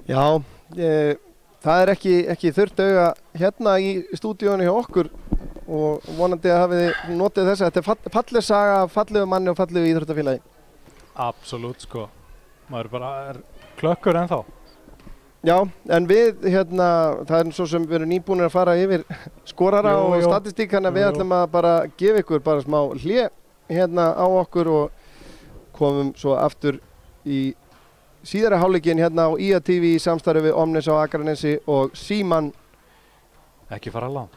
Já, það ekki þurft auga hérna í stúdíónu hjá okkur og vonandi að hafið notið þess að þetta er falleg saga, fallegu manni og fallegu íþróttafélagi. Absolutt sko, maður bara er klökkur ennþá. Já, en við það er svo sem við erum nýbúinir að fara yfir skorara og statistík, þannig að við ætlum að bara gefa ykkur bara smá hlé hérna á okkur og komum svo aftur í síðara hálfleikinn hérna á IA TV í samstarfi við Omnis á Akranesi og Símann. Ekki fara langt.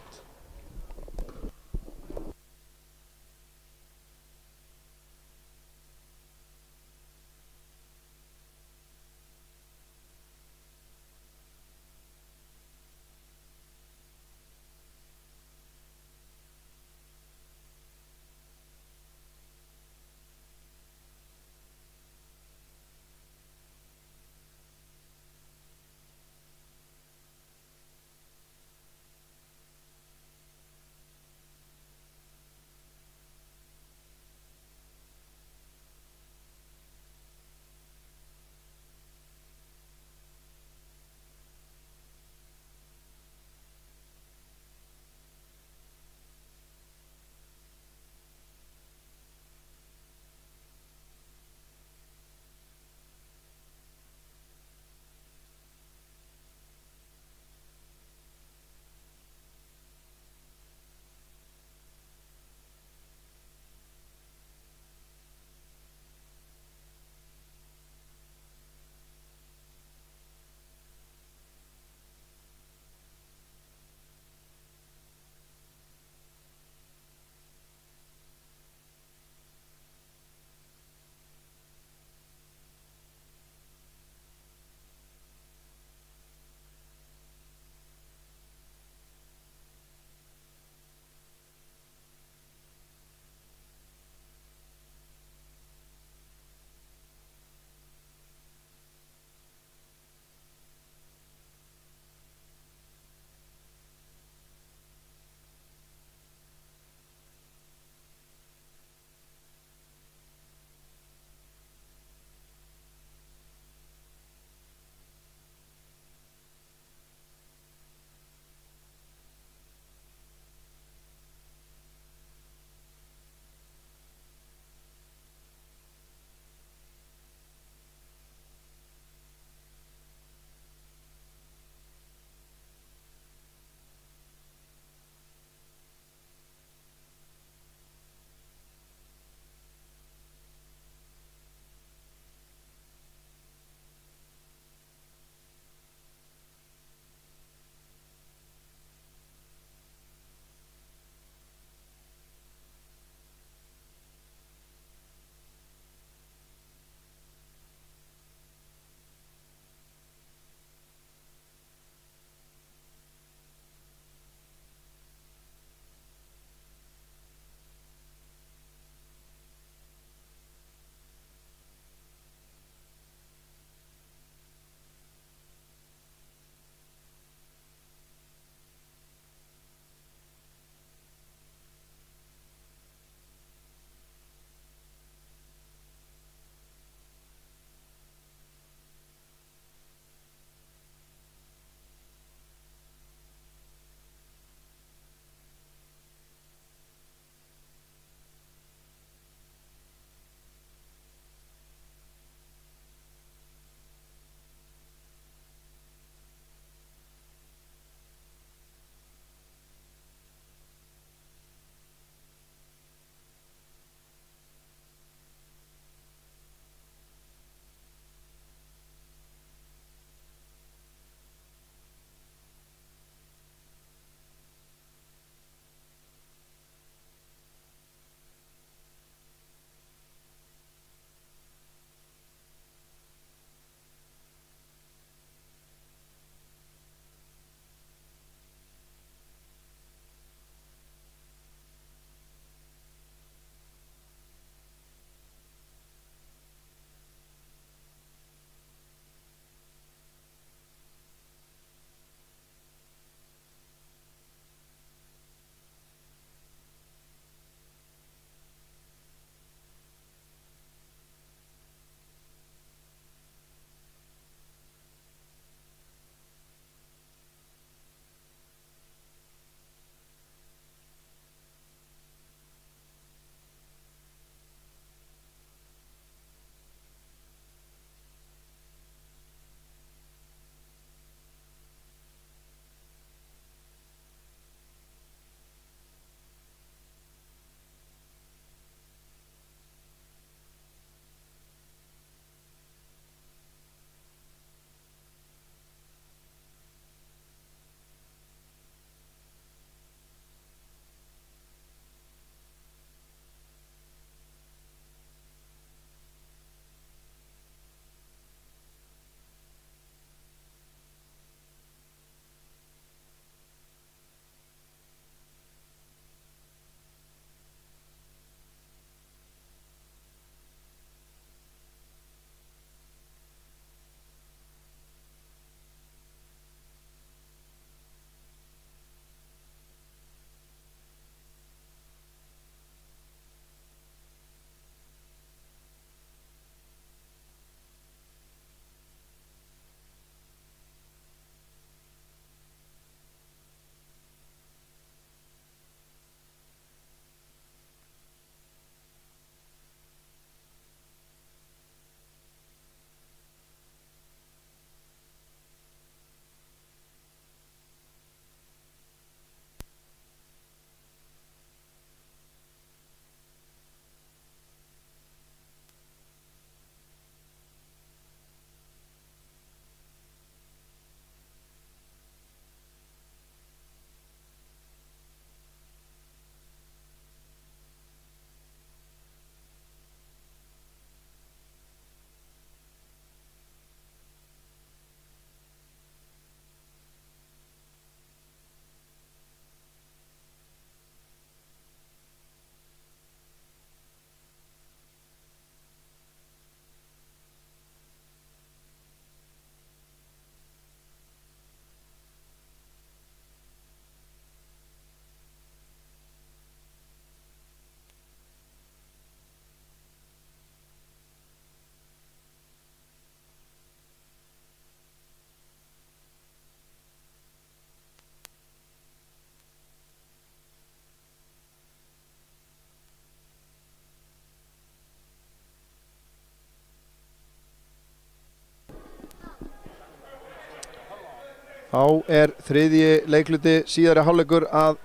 Þá er þriðji leikluti síðari hálfleikur að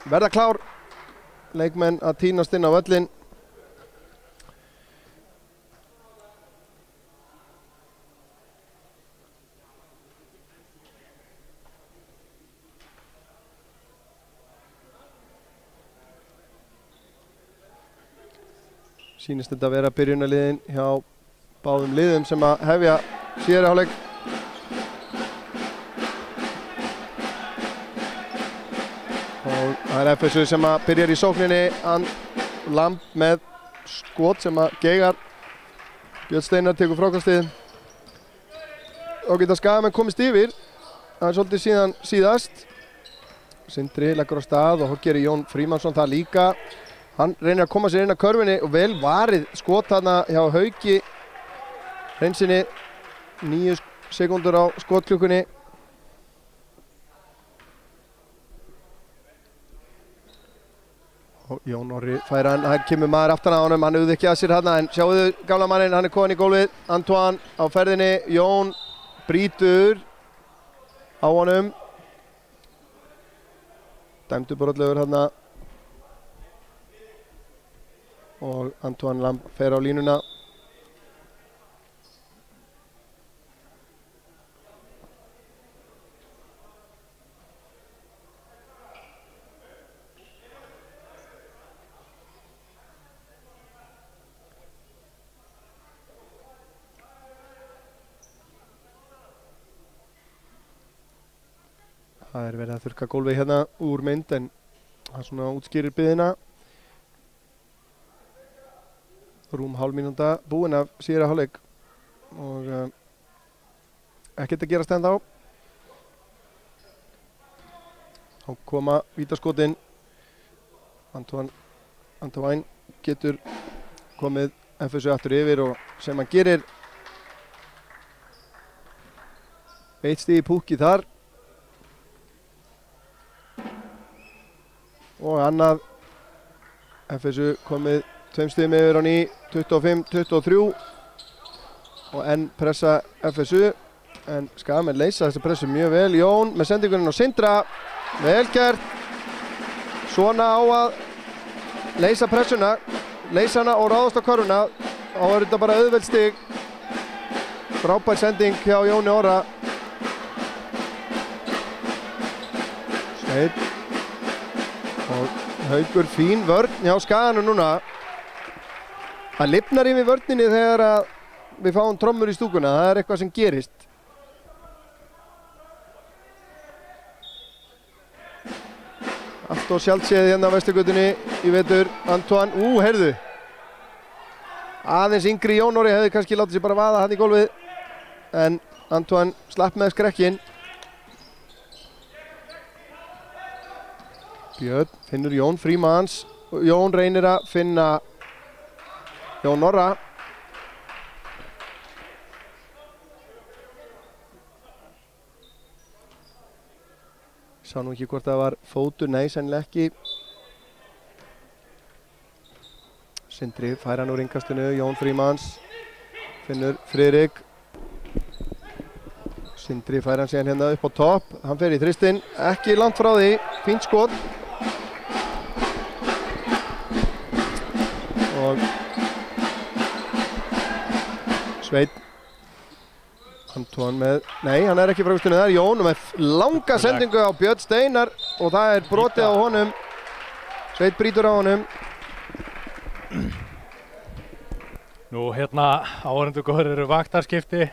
verða klár. Leikmenn að tínast inn á völlinn. Sýnist þetta að vera byrjunarliðin hjá báðum liðum sem að hefja síðari hálfleik. Og það er FSU sem að byrjar í sókninni. Lamb með skot sem að geigar. Björn Steinar tekur frákastið. Og geta Skagamenn komist yfir. Það er svolítið síðan síðast. Sindri leggur á stað og gerir Jón Frímannsson það líka. Hann reynir að koma sér inn á körfunni og vel varið skot þarna hjá Hauki Hreinsinni. 9 sekúndur á skotklukkunni. Og Jón Orri fær hann, það kemur maður aftan á honum, hann auðvitað ekki að sér þarna en sjáuðu gamla manninn, hann er komin í gólfið. Antoine á ferðinni, Jón brýtur á honum. Dæmdu brotlegur þarna. Og Antoine Lamb fer á línuna. Það er verið að þurrka gólfið hérna úr mynd en það svona útskýrir biðina. Rúm hálf mínúta búin af síðari hálfleik og ekkert að gerast ennþá. Þá koma vítaskotin. Antoine getur komið FSU aftur yfir og sem hann gerir. 1 stig í púkki þar. Og annað FSU komið 2 stigum yfir á ný, 25-23 og enn pressa FSU en Skagamenn leysa þessa pressu mjög vel. Jón með sendinguninn á Sindra, vel gert. Svona á að leysa pressuna, leysa hana og ráðast á körfuna. Þá er þetta bara auðveld stig. Frábær sending hjá Jóni Orra. Steinn og Haukur, fín vörn hjá Skaganum núna. Það lifnar yfir vörninni þegar að við fáum trommur í stúkuna, það er eitthvað sem gerist. Allt og sjaldséð hérna á Vesturgötunni í vetur. Antoine, heyrðu. Aðeins yngri Jón Orri hefði kannski látið sig bara vaða hann í gólfið. En Antoine slapp með skrekkinn. Björn finnur Jón Frímanns. Jón reynir að finna Jón Orra. Sá nú ekki hvort það var fótur, nei sennilega ekki. Sindri fær hann úr innkastinu, Jón Frímanns finnur Friðrik. Sindri fær hann síðan hérna upp á topp, hann fer í þristinn, ekki langt frá því, fínt skot. Og Sveinn Antoine með, nei hann er ekki frá hústunni þar, Jón með langa sendingu á Björn Steinar og það er brotið á honum. Sveinn brýtur á honum. Nú hérna áhorfendur góðir eru vaktarskipti.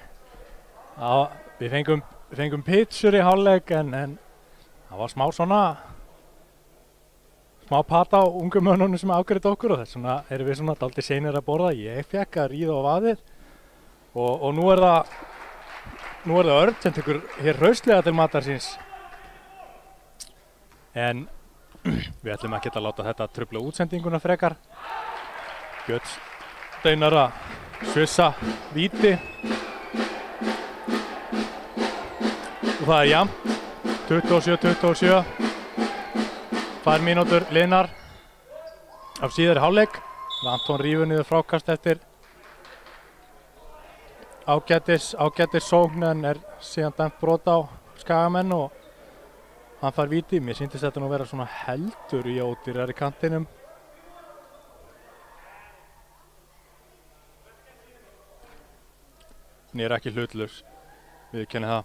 Við fengum pitsur í hálfleik en það var smá pat á ungum mönnunum sem afgreitt okkur og þess vegna erum við svona dálítið seinir að borða. Ég fekk að ríða á vaðið og nú er það Örn sem tekur hér hraustlega til matar síns. En við ætlum ekki að láta þetta trufla útsendinguna frekar. Björn Steinar að svissa víti. Og það er jafnt, 27-27. 2 mínútur liðnar af síðari hálfleik. Anton rífur niður frákast eftir ágætis sókn en er síðan dæmt brot á skagamenn og hann fær víti. Mér sýndist þetta nú vera svona heldur í ódýrari kantinum. Ég er ekki hlutlaus, viðurkenni það.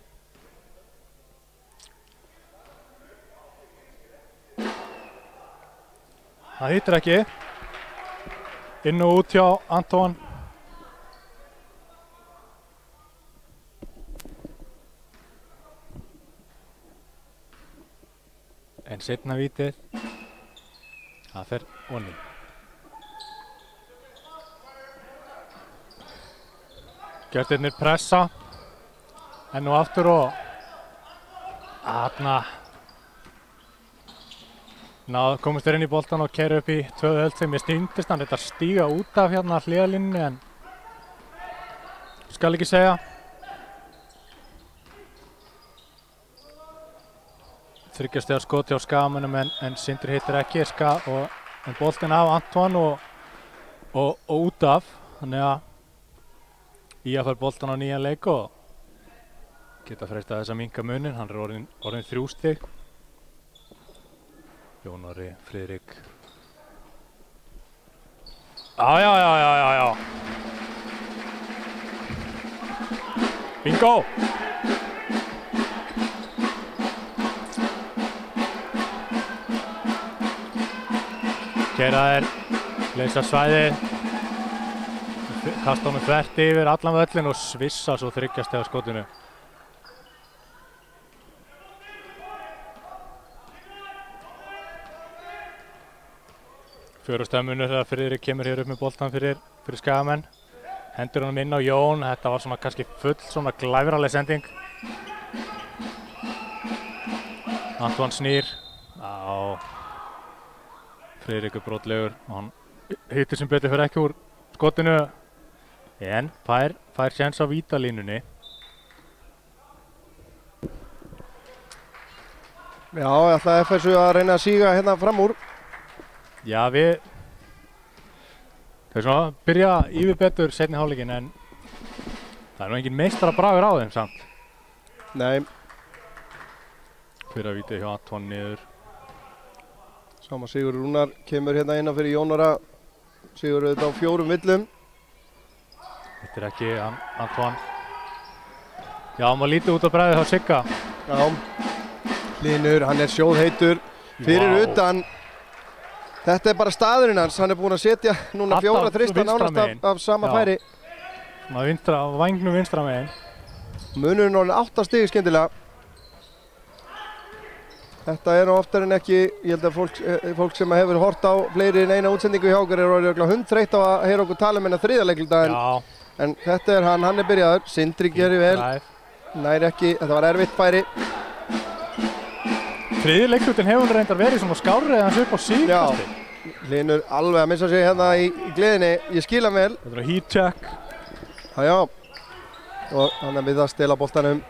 Það hittir ekki. Inn og út hjá Anton. En seinna vítið. Það fer onni. Gjörtirnir pressa. Enn og aftur og þarna komist þeir inn í boltan og keyra upp í 2-0 sem ég sýndist hann þetta stíga út af hérna hliðarlínunni en skal ekki segja. Þriggja stiga skot hjá skagamönnum en Sindri hittir ekki en boltinn af Anton og út af. Þannig að Ía fær boltan á nýjan leik og geta freistað þess að minnka munin. Hann er orðinn 3 stig. Jón Orri, Friðrik. Já. Bingo! Keyra þeir, leysa svæðið, kasta honum þvert yfir allan völlin og svissa svo 3 stiga skotinu. Fjórastömmunur þegar Friðrik kemur hér upp með boltan fyrir skagamenn. Hendur honum inn á Jón, þetta var svona kannski full svona glæfraleg sending. Anton snýr. Friðrik er brotlegur og hann hittir sem betur fyrir ekki úr skotinu. En fær séns á vítalínunni. Já, ég ætla FSU að reyna að síga hérna fram úr. Já, við svona byrja yfir betur seinni hálfleikinn en það er nú engin meistarabragur á þeim samt. Nei. Fyrra vítið hjá Anton niður. Sama Sigur Rúnar kemur hérna inn á fyrir Jón Orra. Sigur auðvitað á 4 villum. Þetta er ekki Anton. Já, maður lítið út á bræðið hjá Sigga. Já. Hlynur, hann er sjóðheitur fyrir utan. Þetta er bara staðurinn hans, hann er búinn að setja núna 4 þrista nánast af sama færi. Vængnum vinstra megin. Munurinn orðinn 8 stig skyndilega. Þetta er nú oftar en ekki, ég held að fólk sem hefur hort á fleiri en eina útsendingu hjá okkur er orðið hundþreytt á að heyra okkur tala um hennar 3. leikluta en þetta er hann er byrjaður. Sindri gerir vel. Nær ekki, þetta var erfitt færi. 3. leiklutin hefur reyndar verið svona skárrið hans upp á síðkasti. Já, Hlynur alveg að missa sig hérna í gleðinni, ég skil hann vel. Þetta er heat check. Já, og hann er við að stela boltanum.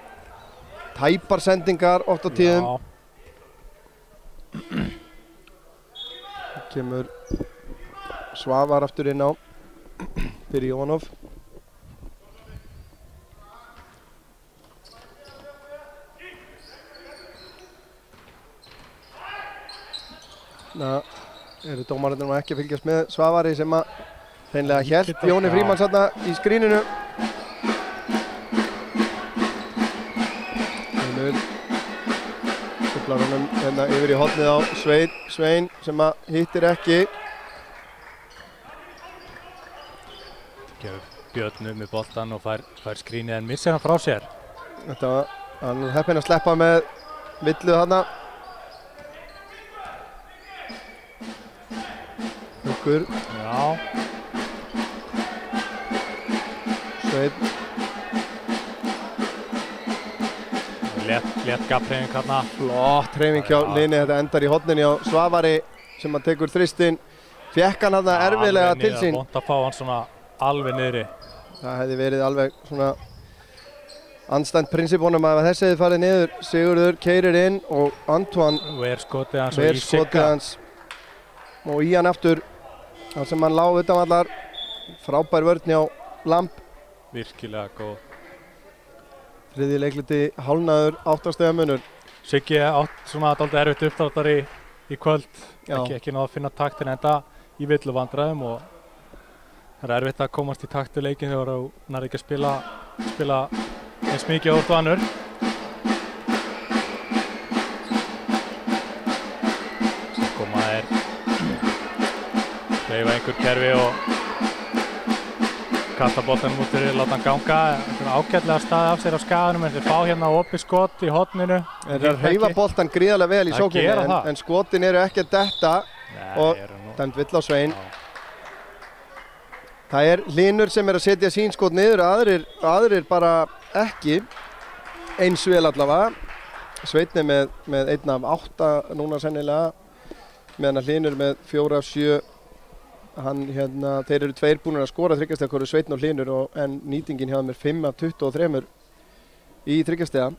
Tæpar sendingar oft á tíðum. Kemur Svavar aftur inn á fyrir Jónov. Eru dómararnir ekki að fylgjast með Svavari sem að hreinlega hélt Jóni Frímanns þarna í skríninu. Truflar honum hérna yfir í hornið á Svein sem að hittir ekki. Gefur Björn með boltan og fær skrínið en missir hann frá sér. Þetta var hann heppinn að sleppa með villu þarna. Haukur. Já. Sveinn. Létt gafnhreyfing þarna. Flott hreyfing hjá Lini, þetta endar í horninni á Svavari sem að tekur þristinn. Fékk hann þarna erfiðlega til sín. Vont að fá hann svona alveg niðri. Það hefði verið alveg svona andstætt prinsipónum að þessi hefði farið niður. Sigurður keyrir inn og Antoine ver skotið hans og í Sigga. Og í hann aftur. þar sem hann lá utanvallar. Frábær vörn hjá Lamb. Virkilega góð. Þriðji leikluti hálfnaður 8 stiga munur. Siggi átt svona dálítið erfitt uppdráttar í kvöld. Já. Ekki náð að finna taktin enda í villu vandræðum og það er erfitt að komast í takt við leikinn þegar þú nær ekki að spila eins mikið og vanur. Svo koma þeir hreyfa einhver kerfi og kasta boltanum út fyrir, láta hann ganga. Ágætlega staðið af sér á skaganum en þeir fá hérna opið skot í horninu. Þeir eru að hreyfa boltan gríðarlega vel í sókninni en skotin eru ekki að detta og dæmt vill á Svein. Það er Hlynur sem er að setja sín skot niður, aðrir bara ekki eins vel allavega. Sveinn er með 1 af 8 núna sennilega, meðan að Hlynur með 4 af 7. Þeir eru 2 búin að skora þryggjastega, Sveinn og Hlynur, en nýtingin hjá þeim er 5 af 23 í þryggjastega.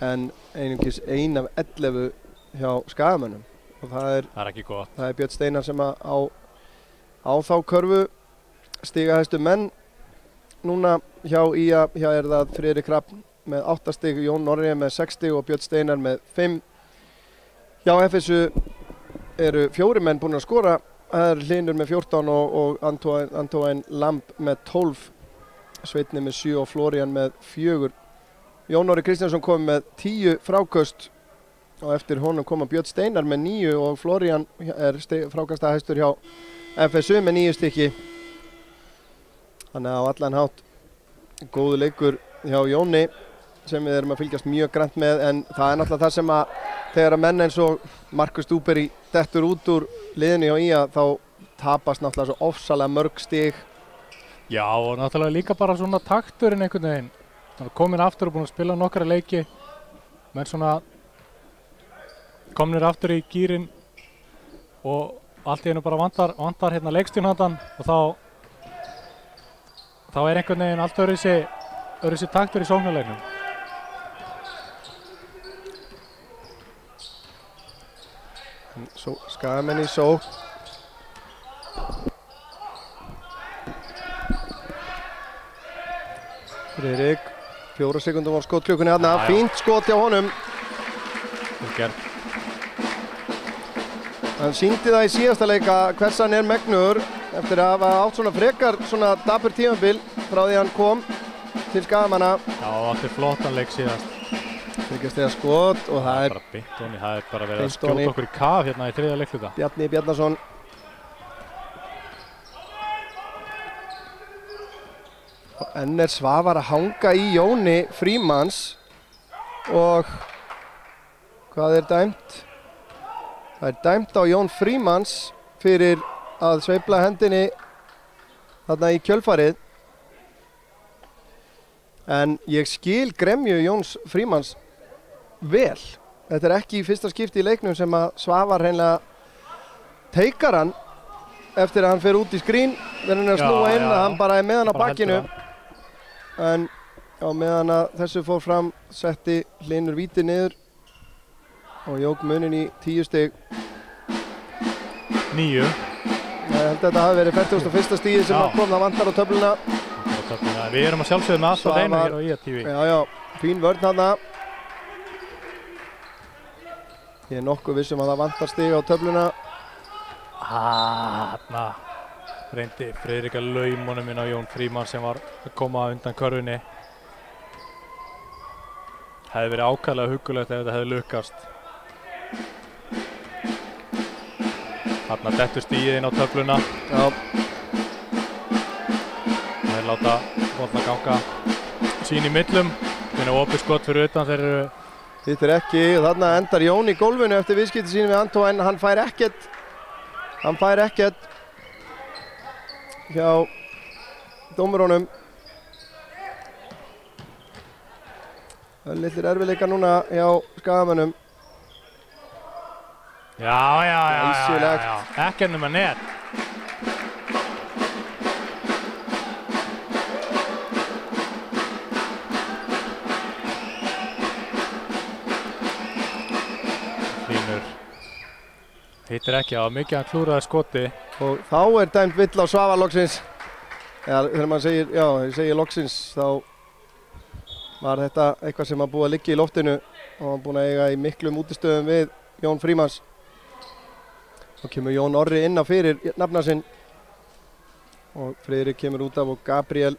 En einungis 1 af 11 hjá Skagamönnum. Og það er ekki gott. Það er Björn Steinar sem á þá körfu stigahæstu menn. Núna hjá IA er það Friðrik Hrafn með 8 stig, Jón Norri með 6 stig og Björn Steinar með 5. Hjá FSU eru 4 menn búin að skora. Það er Hlynur með 14 og Antoine Lamb með 12. Sveinn með 7 og Florian með 4. Jón Orri Kristjánsson kom með 10 fráköst og eftir honum koma Björn Steinar með 9 og Florian er frákastahæstur hjá FSU með 9 stykki. Þannig að á allan hátt góðu leikur hjá Jóni sem við erum að fylgjast mjög grannt með, en það er náttúrulega það sem að þegar að menn eins og Markus Dúberi dettur út úr liðinu hjá IA þá tapast náttúrulega svo ofsalega mörg stig. Já, og náttúrulega líka bara svona takturinn einhvern veginn. Þannig komin aftur og búin að spila nokkra leiki, menn svona komnir aftur í gírinn og allt í einu bara vantar hérna leikstjórnandann og þá er einhvern veginn allt öðruvísi taktur í sóknarleiknum. Skagamenn í sókn. Friðrik, 4 sekúndum á skotklukkunni þarna, fínt skot hjá honum. Hann sýndi það í síðasta leik að hversan er megnugur eftir að hafa átt svona frekar svona dapur tímabil frá því hann kom til Skagamanna. Já, átti flottan leik síðast. Þryggjastega skot og það er bara Bintoni, það er bara verið að skjóta okkur í kaf hérna í 3. leikluta. Bjarni Bjarnason. Og enn er Svavar að hanga í Jóni Frímanns og hvað er dæmt? Það er dæmt á Jón Frímanns fyrir að sveifla hendinni þarna í kjölfarið. En ég skil gremju Jóns Frímanns vel. Þetta er ekki í fyrsta skipti í leiknum sem að Svavar hreinlega teikar hann eftir að hann fer út í skrín, verður hann að snúa inn að hann bara er með hann á bakkinu. En á meðan að þessu fór fram setti Hlynur víti niður og jók munin í 10 stig. 9. Ég held að þetta hafi verið 41. stigið sem að kom, það vantar á töfluna. Við erum að sjálfsögðu með allt á reynu hér á IA TV. Já, fín vörn þarna. Ég er nokkuð vissum að það vantar stig á töfluna. Þarna reyndi Friðrik að lauma honum inn á Jón Frímann sem var að koma undan körfunni. Hefði verið ákaflega huggulegt ef þetta hefði lukkast. Þarna dettur stigið inn á töfluna. Já. Þeir láta bolna ganga sín í millum. Þeir eru opið skot fyrir utan, þeir eru... Hitt er ekki og þarna endar Jón í gólfinu eftir viðskipti sínu við Antoine. Hann fær ekkert hjá dómurunum. Það er litlir erfiðleikar núna hjá Skagamönnum. Já. Ekki nema net. Hittir ekki á mikið hann klúraði skoti. Og þá er dæmt vill á Svavar loksins. Þegar maður segir, ég segi loksins, þá var þetta eitthvað sem að búið að liggja í loftinu og var búin að eiga í miklum útistöðum við Jón Frímanns. Þá kemur Jón Orri inn á fyrir nafna sinn og Friðrik kemur út af og Gabriel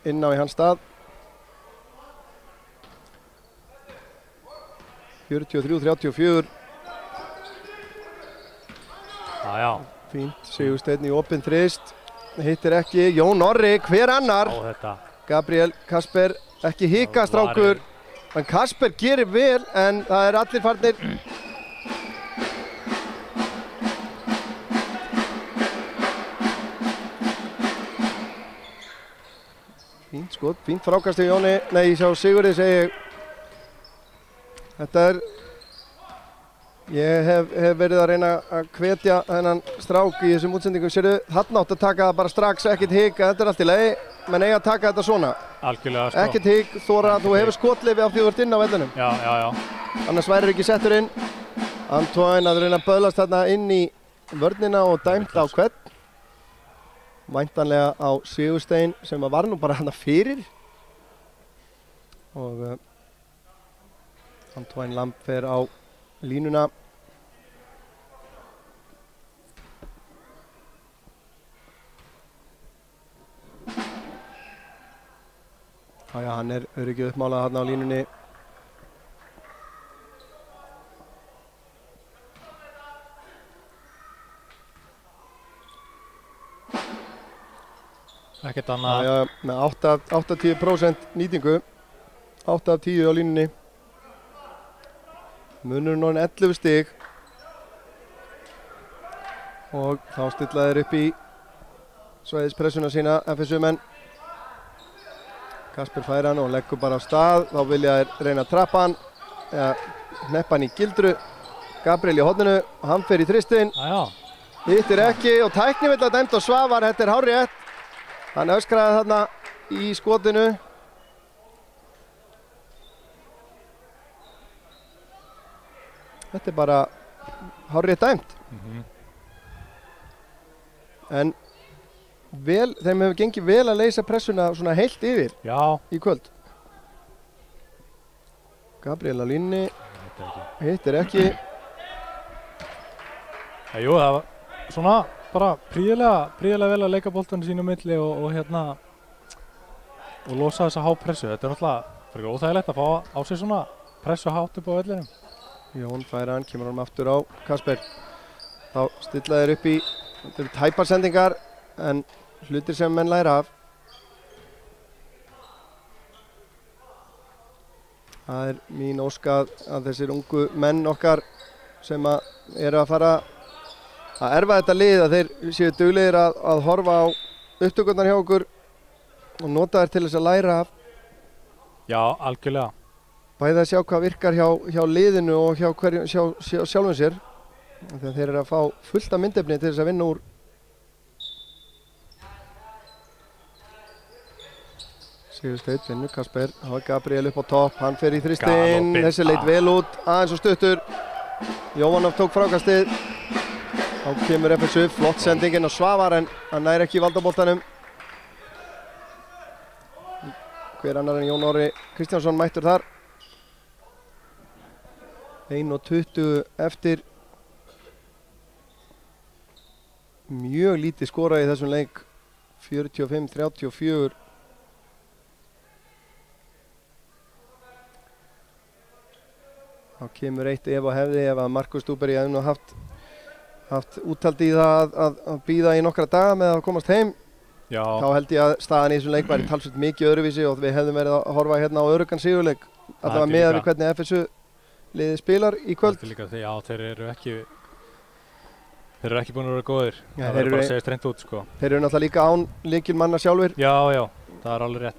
inn á í hans stað. 43-34. Já. Fínt, Sigursteinn í opinn þrist. Hittir ekki, Jón Orri, hver annar? Gabriel, Kasper, ekki hika strákur. En Kasper gerir vel, en það allir farnir. Fínt skot, fínt frákast í Jóni. Nei, sjá Sigurði segi ég. Þetta ég hef verið að reyna að hvetja þennan strák í þessum útsendingum. Sérðu, þarna átt að taka það bara strax, ekkert hik, þetta allt í lagi, menn eiga að taka þetta svona. Algjörlega, sko. Ekkert hik, Þóra, þú hefur skotleyfi af því þú ert inn á vellinum. Já. Annars værir ekki settur inn. Antoine að reyna að böðlast þarna inn í vörnina og dæmt á hvern. Væntanlega á Sigurstein sem var nú bara þarna fyrir. Og Antoine Lamb fer á línuna. Já, hann öryggið uppmálað þarna á línunni. Ekkert annað. Já, með 8-10% nýtingu. 8 af 10 á línunni. Munurinn orðinn 11 stig og þá stilla þeir upp í svæðispressuna sína FSU-menn. Kasper fær hann og leggur bara á stað. Þá vilja þeir reyna að trappa hann eða hneppa hann í gildru. Gabriel í horninu, hann fer í þristinn. Hittir ekki og tæknivill að dæmt og Svavar, þetta hárrétt. Hann öskraði þarna í skotinu. Þetta bara hárrétt dæmt. En þeim hefur gengið vel að leysa pressuna svona heilt yfir í kvöld. Gabriel á línni. Hittir ekki. Jú, það var svona bara príðilega vel að leika boltanum sínu milli og losa þessa hápressu. Þetta náttúrulega frekar óþægilegt að fá á sig svona pressu hátt upp á vellinum. Jón fær hann, kemur hann aftur á Kasper. Þá stilla þeir upp í, þetta eru tæpar sendingar en hlutir sem menn læra af. Það mín ósk að þessir ungu menn okkar sem eru að fara að erfa þetta lið, að þeir séu duglegir að horfa á upptökurnar hjá okkur og nota þær til þess að læra af. Já, algjörlega. Bæði að sjá hvað virkar hjá liðinu og hjá sjálfum sér. Þegar þeir eru að fá fullt af myndefni til þess að vinna úr. Sigursteinn vinnur, Kasper, það var Gabriel upp á topp, hann fer í þristinn, þessi leit vel út, aðeins og stuttur. Jóhann tók frákastið. Þá kemur FSU, flott sendingin á Svavar en hann nær ekki valdaboltanum. Hver annar en Jón Orri Kristjánsson mættur þar. 1:20 eftir. Mjög lítið skorað í þessum leik. 45-34. Þá kemur eitt ef og hefði ef að Markus Stúberg hefði nú haft úttaldi í það að bíða í nokkra daga með að komast heim. Já. Þá held ég að staðan í þessum leik væri talsvert mikið öðruvísi og við hefðum verið að horfa hérna á öruggan sigurleik. Allavega með við hvernig FSU liðið spilar í kvöld. Já, þeir eru ekki búin að vera góðir. Það verður bara að segja strengt út, sko. Þeir eru náttúrulega líka án lykilmanna sjálfur. Já, það er alveg rétt.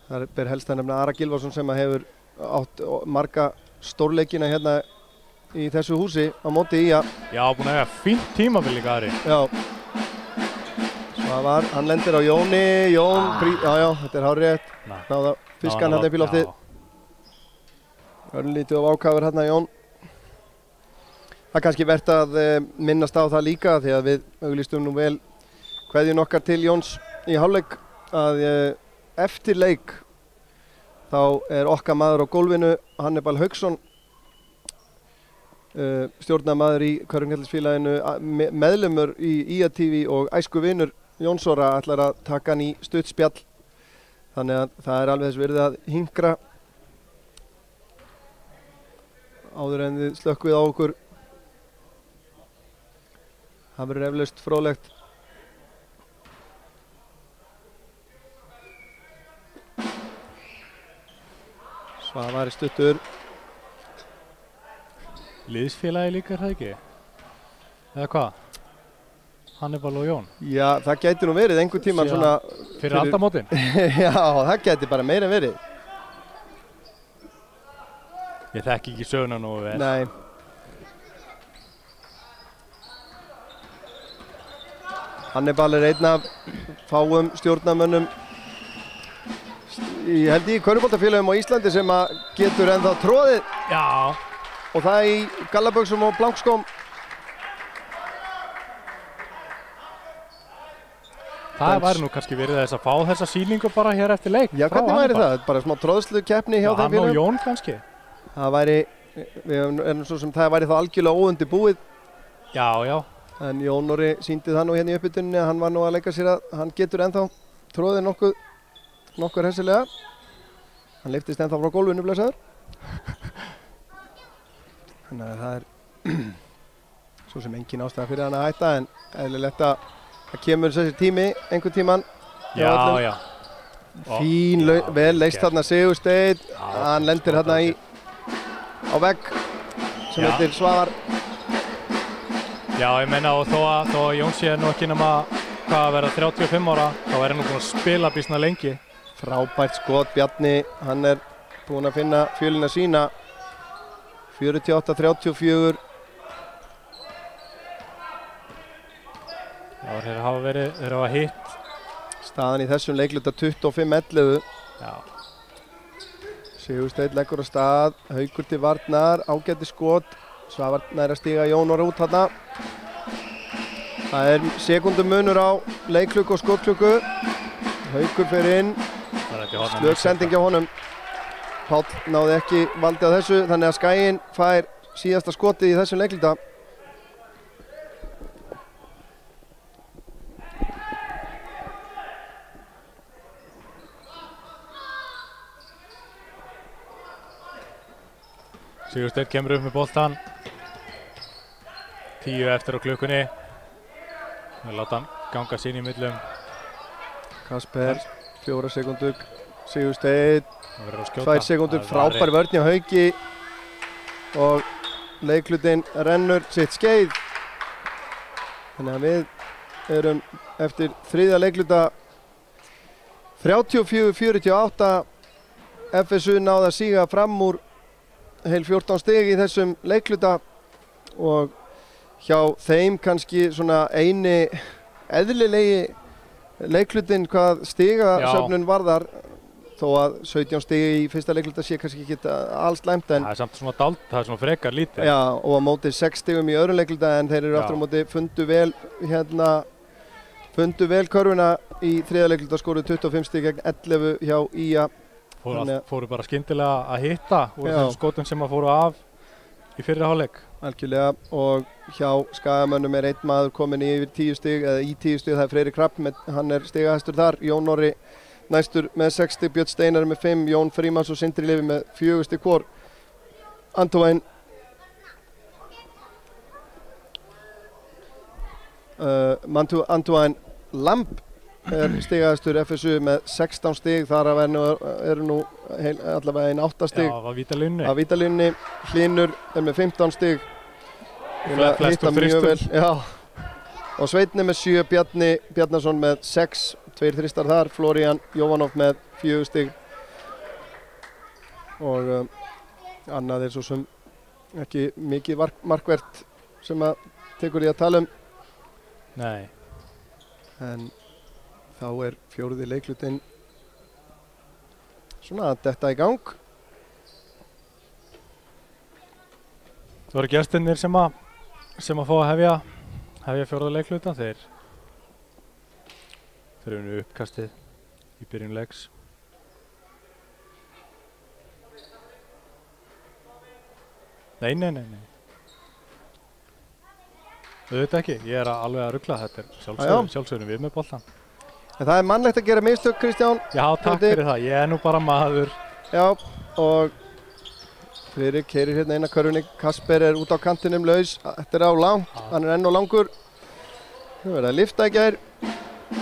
Það ber helst að nefna Ara Gylfason sem hefur átt marga stórleikina hérna í þessu húsi á móti ÍA. Já, búin að eiga fínt tímabil líka Ari. Já. Svavar, hann lendir á Jóni, já, þetta hárrétt. Náða fiskan hann upp í loftið. Örlítið og ákafur hérna Jón. Það er kannski vert að minnast á það líka því að við auglýstum nú vel kveðjun okkar til Jóns í hálfleik að eftir leik þá er okkar maður á gólfinu Hannibal Hauksson, stjórnarmaður í Körfukeppnisfélaginu, meðlimur í IA-TV og æskuvinur Jóns Orra ætlar að taka hann í stuttspjall. Þannig að það er alveg þess virði að hinkra áður en þið slökkvið á okkur. Það verður eflaust fróðlegt. Svavari stuttur. Liðsfélagi líka, er það ekki? Eða hvað? Hannibal og Jón? Já, það gæti nú verið einhvern tíman svona... Fyrir aldamótin? Já, það gæti bara meira en verið. Ég þekki ekki söguna nógu vel. Nei. Hannibal er einn af fáum stjórnarmönnum ég held í körfuboltafélögum á Íslandi sem að getur ennþá troðið. Já. Og það í gallaböksum og blankskóm. Það væri nú kannski verið þess að fá þessa sýningu bara hér eftir leik. Já, hvernig væri það? Bara smá troðslukeppni hjá þeim félögum? Hann og Jón kannski. Það væri, við erum svo sem það væri þá algjörlega óundibúið. Já, já. En Jón Orri sýndi það nú hérna í uppbytuninni að hann var nú að leika sér að hann getur ennþá troðið nokkur hessilega. Hann lyftist ennþá frá gólfinu blessaður. Þannig að það er svo sem engin ástæða fyrir hann að hætta, en eðlilegt að það kemur þessi tími einhvern tíman. Já, já. Fín, vel leist þarna Sigursteinn. Hann lendir þarna á vegg sem heitir Svavar. Já, ég meina, og þó að Jón sé nú ekki nema hvað að vera 35 ára, þá er hann nú búinn að spila býsna lengi. Frábært skot, Bjarni, hann er búinn að finna fjölina sína. 48-34. Já, þeir hafa hitt. Staðan í þessum leikluta 25-11. Já. Sigursteinn leggur á stað, Haukur til varnar, ágæti skot. Svavar nær að stíga Jón Orra út þarna. Það er sekundum munur á leikklukku og skotklukku. Haukur fer inn. Slök sending hjá honum. Páll náði ekki valdi á þessu, þannig að Skaginn fær síðasta skotið í þessum leikluta. Sigursteinn kemur upp með boltan. 10 eftir á klukkunni. Við láta hann ganga sín í millum. Kasper, 4 sekundur. Sigursteinn, 2 sekundur. Frábær vörn hjá Hauki. Og leikhlutinn rennur sitt skeið. Þannig að við erum eftir þriðja leikluta 34-48. FSU náði að síga fram úr heil 14 stig í þessum leikluta og hjá þeim kannski svona eini eðlilegi leiklutin hvað stigasöfnun varðar, þó að 17 stigi í fyrsta leikluta sé kannski ekki alls slæmt, en það er samt svona það er svona frekar lítið. Já, og á móti 6 stigum í öðrum leikluta, en þeir eru aftur á móti fundu vel körfuna í þriðja leikluta, skoruðu 25 stig gegn 11 hjá IA. Fóru bara skyndilega að hitta úr þessum skotum sem að fóru af í fyrri hálfleik. Algjörlega, og hjá Skagamönnum er einn maður komin yfir 10 stig, eða í 10 stig, það er Freyri Krabb, hann er stigahæstur þar. Jón Orri næstur með 6 stig, Björn Steinar með 5, Jón Frímanns og Sindri Levi með 4 stig hvor. Antoine Lamb er stigahæstur FSU með 16 stig, þar af eru nú allavega einn 8 stig. Já, af Vítalínni. Hlynur er með 15 stig. Flest úr þristum. Já. Og Sveitni með 7, Bjarni Bjarnason með 6, 2 þristar þar, Florian Jovanov með 4 stig. Og annað er svo sem ekki mikið markvert sem að tekur í að tala um. Nei. En þá er fjórði leiklutinn svona að detta í gang. Það voru gestirnir sem að fá að hefja fjórða leikluta. Þeir unnu uppkastið í byrjun leiks. Nei. Þú veit ekki, ég alveg að rugla, þetta sjálfsögurinn við með boltan. En það mannlegt að gera mistök, Kristján. Já, takk fyrir það, ég nú bara maður. Já, og Friðrik keyrir hérna inn að körfunni, Kasper út á kantinum laus, þetta á langt, hann enn og langur. Nú verður að lifta í gær.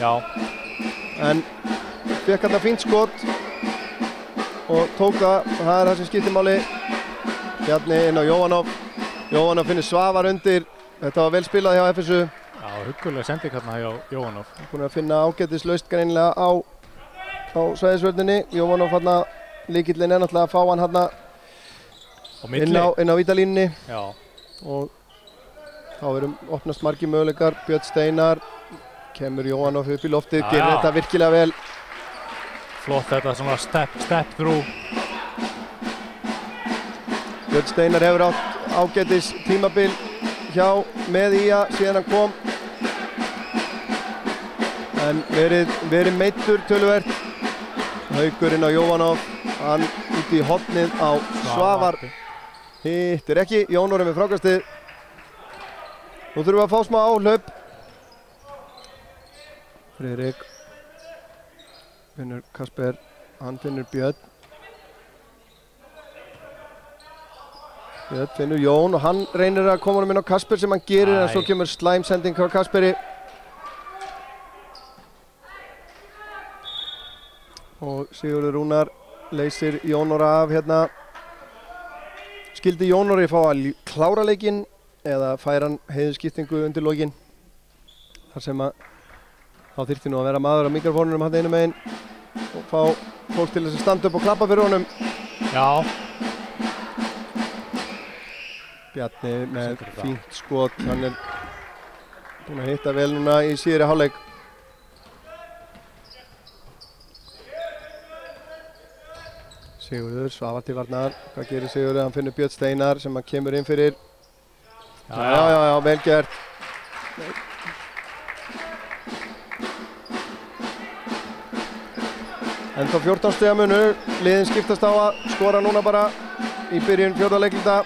Já. En fekk hann fínt skot og tók það er það sem skiptir máli. Bjarni inn á Jóhanov. Jóhanov finnur Svavar undir. Þetta var vel spilað hjá FSU. Já, huggulega sending hérna hjá Jóhanov. Búin að finna ágætislaust greinilega á svæðisvörninni. Jóhanov hérna, lykillinn náttúrulega að fá hann hérna inn á vítalínunni. Já. Og þá opnast margir möguleikar. Björn Steinar, kemur Jóhanov upp í loftið, gerir þetta virkilega vel. Flott þetta, svona step through. Björn Steinar hefur átt ágætis tímabil hjá með IA síðan hann kom. En verið meiddur töluvert. Haukur inn á Jóhanov, hann út í hornið á Svavar. Hittir ekki, Jónur með frákastið. Nú þurfum við að fá smá áhlaup. Friðrik finnur Kasper, hann finnur Björn. Björn finnur Jón og hann reynir að koma honum inn á Kasper sem hann gerir, en svo kemur slæmsending frá Kasperi. Og Sigurður Rúnar leysir Jónóra af hérna. Skildi Jónóri fá að klára leikinn eða fær hann heiðuskiptingu undir lokin? Þar sem að þá þyrfti nú að vera maður á mikrofónunum hann einu megin og fá fólk til þess að standa upp og klappa fyrir honum. Já. Bjarni með fínt skot, hann búinn að hitta vel núna í síðari hálfleik. Sigurður, Svavar til varnar, hvað gerir Sigurður? Hann finnur Björn Steinar sem hann kemur inn fyrir. Já, vel gert. Ennþá 14 stiga munur, liðin skiptast á að skora núna bara í byrjun fjórða leikluta.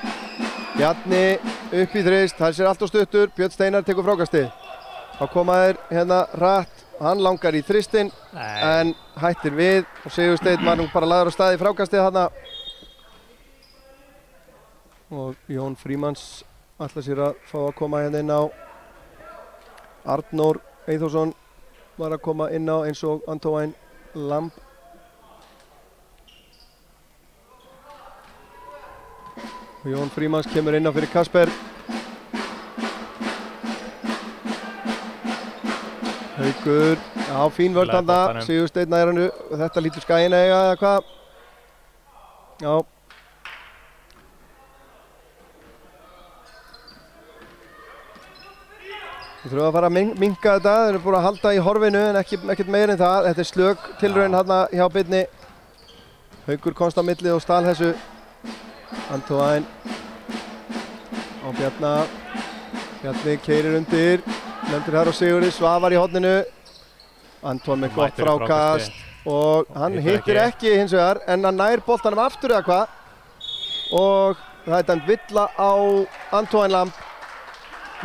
Bjarni upp í þrist, það sér allt og stuttur, Björn Steinar tekur frákastið. Þá koma þeir hérna hratt, hann langar í þristinn en hættir við og Sigur Steinn var nú bara lagður á stað í frákastið þarna. Og Jón Frímanns ætlar sér að fá að koma hérna inn á. Arnór Eyþórsson var að koma inn á eins og Antoine Lamb. Og Jón Frímanns kemur inn á fyrir Kasper. Haukur, já, fín vörð þarna. Sigur Steinn nær hann upp. Þetta lítur Skaginn eiga eða hvað? Já. Við þurfum að fara að minnka þetta. Þeir eru búin að halda í horfinu en ekkert meir en það. Þetta slök tilraun hérna hjá Birni. Haukur komst á millið og stal þessu. Antoine á Bjarni keyrir undir, lendir þar á Sigurði, Svavar í horninu. Antoine með gott frákast og hann hittir ekki hins vegar en hann nær boltanum aftur eða hvað. Og það er dæmt villa á Antoine Lamb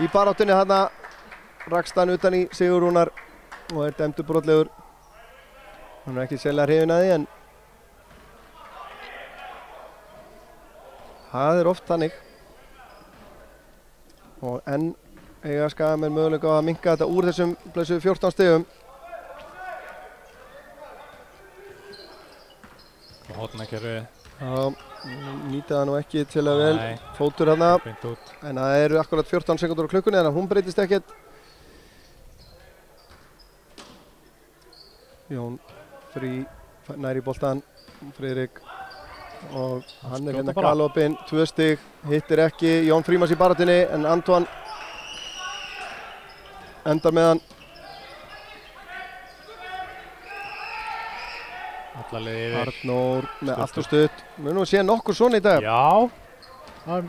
í baráttunni þarna. Rakst hann utan í Sigur Rúnar og er dæmdur brotlegur. Hann er ekki sérlega hrifinn að því en það er oft þannig. Og enn eiga Skagamenn möguleika á að minnka þetta úr þessum blessuðu 14 stigum. Og hornakerfi. Já, nýta það nú ekki til að vel. Fótur þarna. En það eru akkurat 14 sekúndur á klukkunni þannig að hún breytist ekkert. Jón Frí nær í boltan. Friðrik. Og hann er hérna galopinn, 2 stig, hittir ekki. Jón Frímanns í baráttunni en Antoine endar með hann. Arnór með allt og stutt. Við nú séum nokkur svona í dag. Já, það er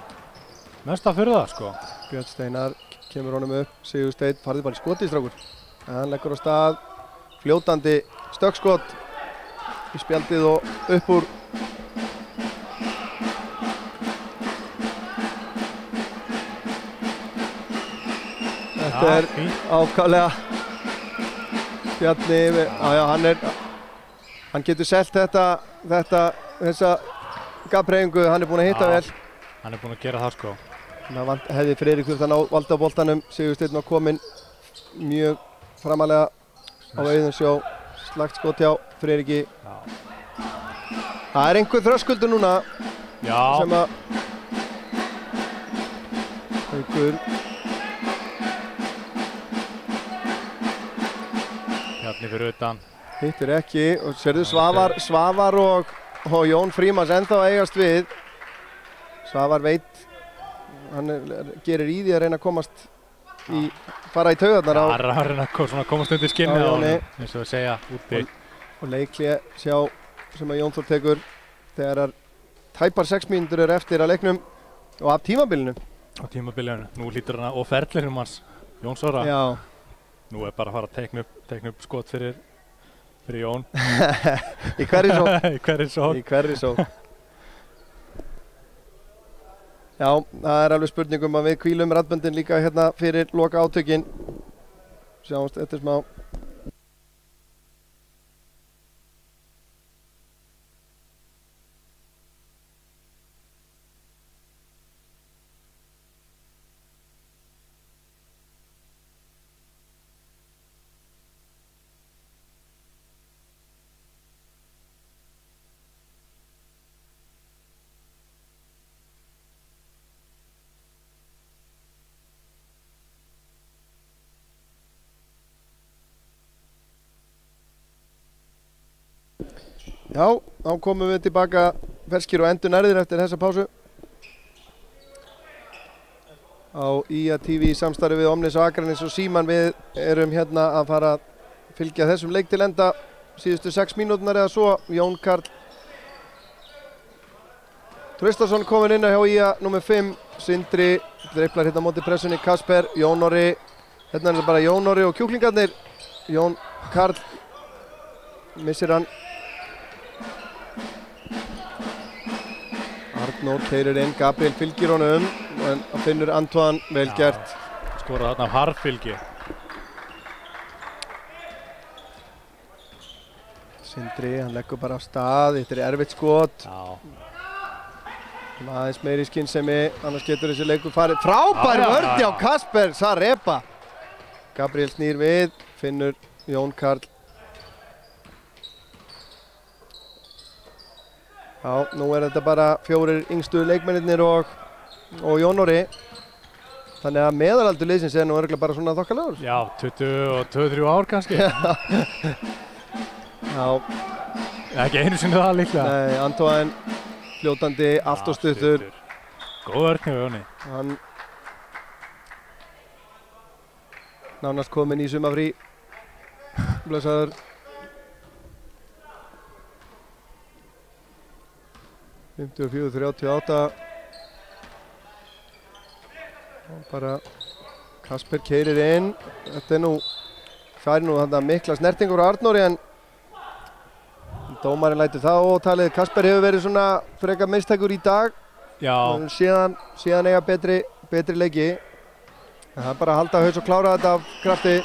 mest að fyrir það sko. Björn Steinar kemur honum upp, Sigur Steinn farði bara í skotið strákur. En hann leggur á stað, fljótandi stökkskot í spjaldið og upp úr. Þetta er ákaflega Bjarni, hann getur selt þessa gafbreyfingu, hann er búinn að hitta vel. Hann er búinn að gera það sko. Það hefði Friðrik þurft að ná valda á boltanum, Sigursteinn var kominn mjög framalega á Auðunsjó, slagt skot hjá Friðriki. Það er einhver þröskuldur núna sem að einhver Bjarni fyrir utan. Hittir ekki og sérðu Svavar og Jón Frímanns ennþá eigast við. Svavar veit, hann gerir í því að reyna að fara í taugarnar á. Hann er að reyna að komast undir skinnið á honum, eins og að segja úti. Og leikhlé sjá sem að Jón Þór tekur þegar tæpar 6 mínútur eru eftir að leiknum og af tímabilinu. Á tímabilinu, nú hlýtur hann og ferlinum hans, Jón Þóra. Já. Nú er bara að fara að teikna upp skot fyrir Jón. Í hverri sókn. Í hverri sókn. Já, það er alveg spurningum að við hvílum raddböndin líka hérna fyrir loka átökin. Sjáumst eftir smá. Já, þá komum við tilbaka ferskir og endurnærðir eftir þessa pásu. Á IA TV í samstarfi við Omnis og Akranes og Síman. Við erum hérna að fara að fylgja þessum leik til enda síðustu 6 mínúturnar eða svo. Jón Karl Traustason kominn inn hjá IA nr. 5. Sindri dreiflar hérna móti pressunni. Kasper, Jón Orri. Hérna er það bara Jón Orri og kjúklingarnir. Jón Karl missir hann. Arnór keyrir inn, Gabriel fylgir honum en hann finnur Antoine, vel gert. Skorað þarna af harðfylgi. Sindri, hann leggur bara á stað, þetta er erfitt skot. Aðeins meiri skynsemi, annars getur þessi leikur farið. Frábær vörn hjá Kasper Sareba. Gabriel snýr við, finnur Jón Karl. Já, nú er þetta bara 4 yngstu leikmennirnir og Jón Orri. Þannig að meðalaldur liðsins er nú örugglega bara svona þokkalegur. Já, 22-23 ár kannski. Já. Ekki einu sinni það líklega. Nei, Antoine fljótandi, allt og stuttur. Góð vörn hjá Jóni. Hann nánast kominn í sumafrí. Blessaður. Fimmtíu og 4-38. Bara Kasper keyrir inn. Þetta er nú, fær nú þarna mikla snertingur á Arnóri en dómarinn lætur það ótalið. Kasper hefur verið svona frekar mistækur í dag. Já. Síðan eiga betri leiki. En það er bara að halda haus og klára þetta af krafti.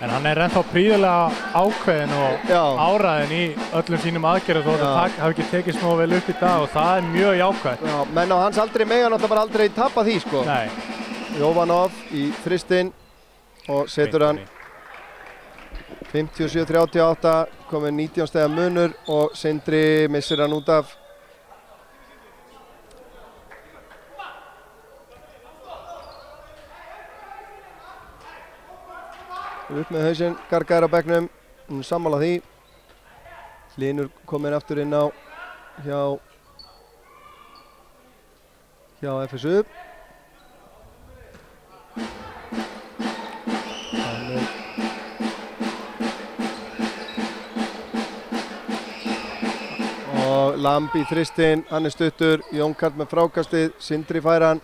En hann er ennþá príðilega ákveðinn og áræðinn í öllum sínum aðgerðum þó að það hafi ekki tekist nógu vel upp í dag og það er mjög jákvætt. Já, menn á hans aldrei mega náttúrulega bara aldrei tapa því sko. Nei. Jovanov í þristinn og setur hann 57-38, komið 19 stiga munur og Sindri missir hann út af. Upp með hausinn, gargaður á bekknum, sammála því. Hlynur kominn aftur inn á hjá FSU. Og Lamb í þristinn, hann er stuttur, Jón Karl með frákastið, Sindri fær hann,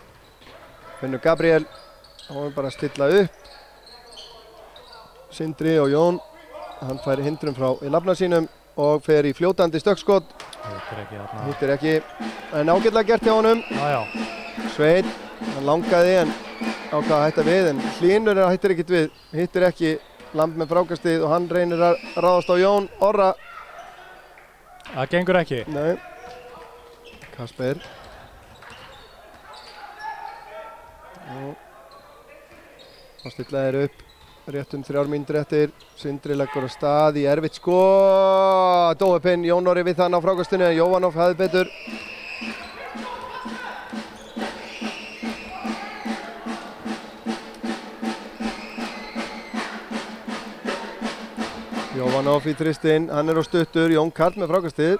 finnur Gabriel, og hann bara að stilla upp. Sindri og Jón, hann fær hindrun frá í nafna sínum og fer í fljótandi stökkskot. Hittir ekki þarna. Hittir ekki, en ágætlega gert hjá honum. Já. Sveinn Hann langaði en ákvað að hætta við, en Hlynur hættir ekkert við, hittir ekki Lamb með frákastið og hann reynir að ráðast á Jón Orra. Það gengur ekki. Nei. Kasper. Og stilla þeir upp réttum 3 mínútur eftir. Sindri leggur á stað í erfitt skot. Dóipinn, Jón Orri við þann á frákastinu, en Jóhanov hafði betur. Jóhanov í þristinn, hann á stuttur, Jón Karl með frákastið.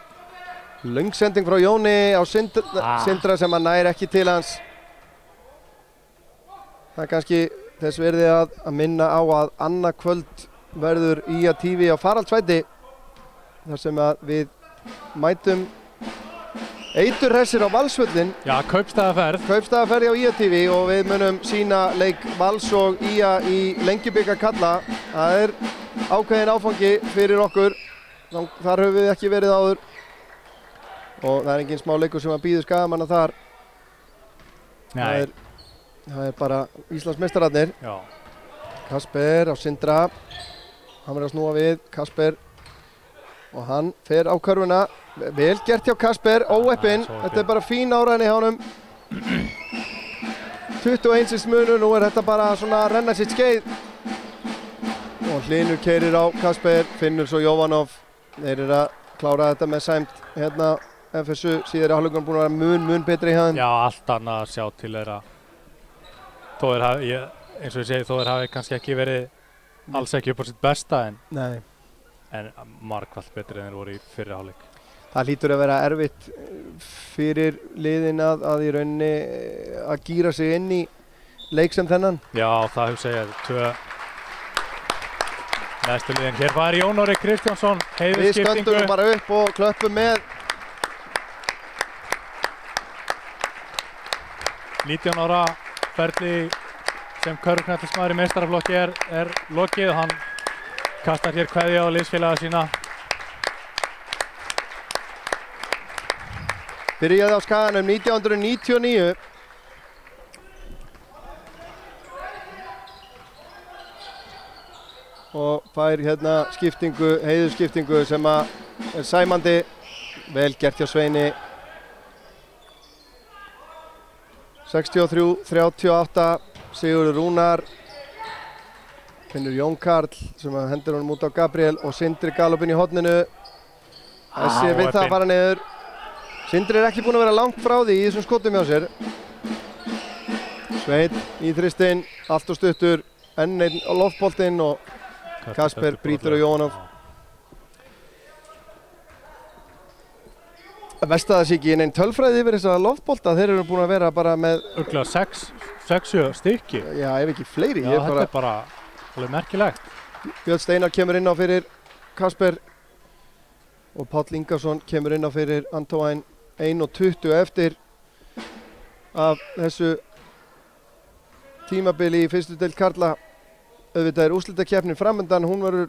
Löngsending frá Jóni á Sindra sem hann nær ekki til hans. Það er kannski þess verði að minna á að annað kvöld verður IA TV á Faraldsvæti þar sem að við mætum eiturhressir á Valsvöllin. Já, kaupstaðaferð. Kaupstaðaferð á IA TV og við munum sína leik Vals og IA í Lengjubikar karla. Það er ákveðin áfangi fyrir okkur. Þar höfum við ekki verið áður. Og það er engin smá leikur sem að býður skagamanna þar. Nei. Það er bara Íslandsmeistararnir. Já. Kasper á Sindra. Hann verður að snúa við. Kasper. Og hann fer á körfuna. Vel gert hjá Kasper. Óheppinn. Þetta er bara fín áræðin í honum. 21 munur. Nú er þetta bara svona að renna sitt skeið. Og Hlynur keyrir á Kasper. Finnur svo Jóhanov. Þeir eru að klára þetta með sæmt hérna. FSU síðar í hálfleikunum búin að vera mun betri í hann. Já, allt annað að sjá til þeirra. Þó þeir hafi, eins og ég segi, þó þeir hafi kannski ekki verið alls ekki upp á sitt besta en margfalt betri en þeir voru í fyrri hálfleik. Það hlýtur að vera erfitt fyrir liðin að í rauninni að gíra sig inn í leik sem þennan. Já, það hugsa ég. Næstu liðin. Hér var Jón Orri Kristjánsson, heiðuskiptingu. Við stöndum bara upp og klöppum með. 19 ára ferli sem körfuknattleiksmaður í meistaraflokki er lokið og hann kastar hér kveðju á liðsfélaga sína. Byrjaði á Skaganum 1999. Og fær hérna skiptingu, heiðuskiptingu sem er sæmandi. Vel gert hjá Sveini. 63-38, Sigurður Rúnar. Finnur Jón Karl sem hendur honum út á Gabriel og Sindri galopinn í horninu. Þessi við það að fara niður. Sindri er ekki búinn að vera langt frá því í þessum skotum hjá sér. Sveinn í þristinn, allt og stuttur, enn einn á loftboltinn og Kasper brýtur á Jóhanov. Vest að það sé ekki neinn tölfræði yfir þessa loftbolta, þeir eru búin að vera bara með örugglega 6-7 stykki. Já, ef ekki fleiri. Já, þetta er bara alveg merkilegt. Björn Steinar kemur inn á fyrir Kasper og Páll Ingarsson kemur inn á fyrir Antoine. 1:20 eftir af þessu tímabili í fyrstu deild karla. Auðvitað er úrslitakeppnin framundan, hún verður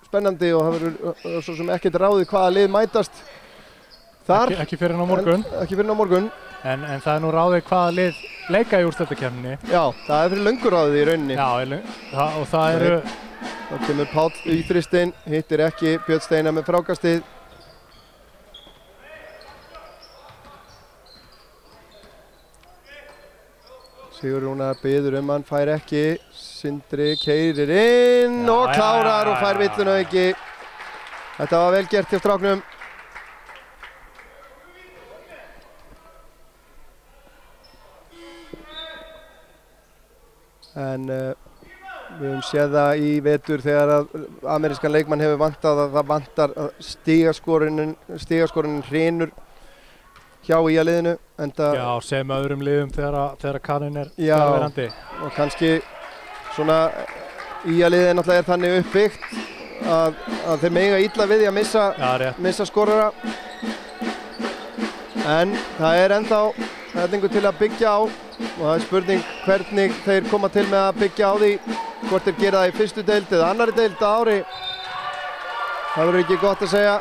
spennandi og það verður svo sem ekkert ráðið hvaða lið mætast. Ekki fyrir á morgun. Ekki fyrir á morgun. En það er nú ráðið hvaða lið leika í úrslitakeppninni. Já, það er fyrir löngu ráðið í rauninni. Já, og það eru... Þá kemur Páll í þristinn, hittir ekki Björn Steinar með frákastið. Sigur Rúnar biður hann, fær ekki. Sindri keyrir inn og klárar og fær villuna ekki. Þetta var vel gert hjá stráknum. En við höfum séð það í vetur þegar að amerískan leikmann hefur vantað að það vantar stigaskorinin hrynur hjá IA-liðinu. Já, sem öðrum liðum þegar kaninn er verandi. Og kannski svona IA-liðið náttúrulega er þannig uppbyggt að þeir mega illa við því að missa skorara. En það er ennþá hellingur til að byggja á og það er spurning hvernig þeir koma til með að byggja á því, hvort þeir gera það í fyrstu deild eða annarri deild á ári. Það verður ekki gott að segja.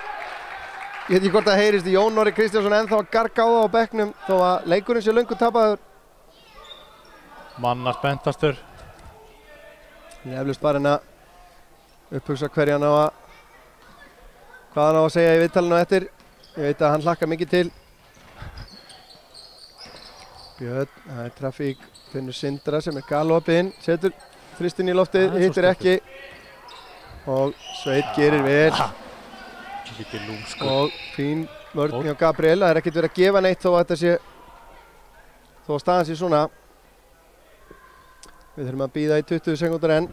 Ég veit ekki hvort það heyrist í Jón Orri Kristjánsson ennþá að garga á það á bekknum þó að leikurinn sé löngu tapaður. manna spenntastur. Ég eflust bara að upphugsa hverja hann á hvað hann á að segja í viðtalinu á eftir. Ég veit að hann hlakkar mikið til. Björn, það er trafík, finnur Sindra sem galopinn, setur þristinn í loftið, hittir ekki. Og Sveit gerir vel. Og fín vörn hjá Gabriel. Það er ekkert verið að gefa neitt þó að þetta sé, þó að staðan sé svona. Við þurfum að bíða í 20 sekúndur enn.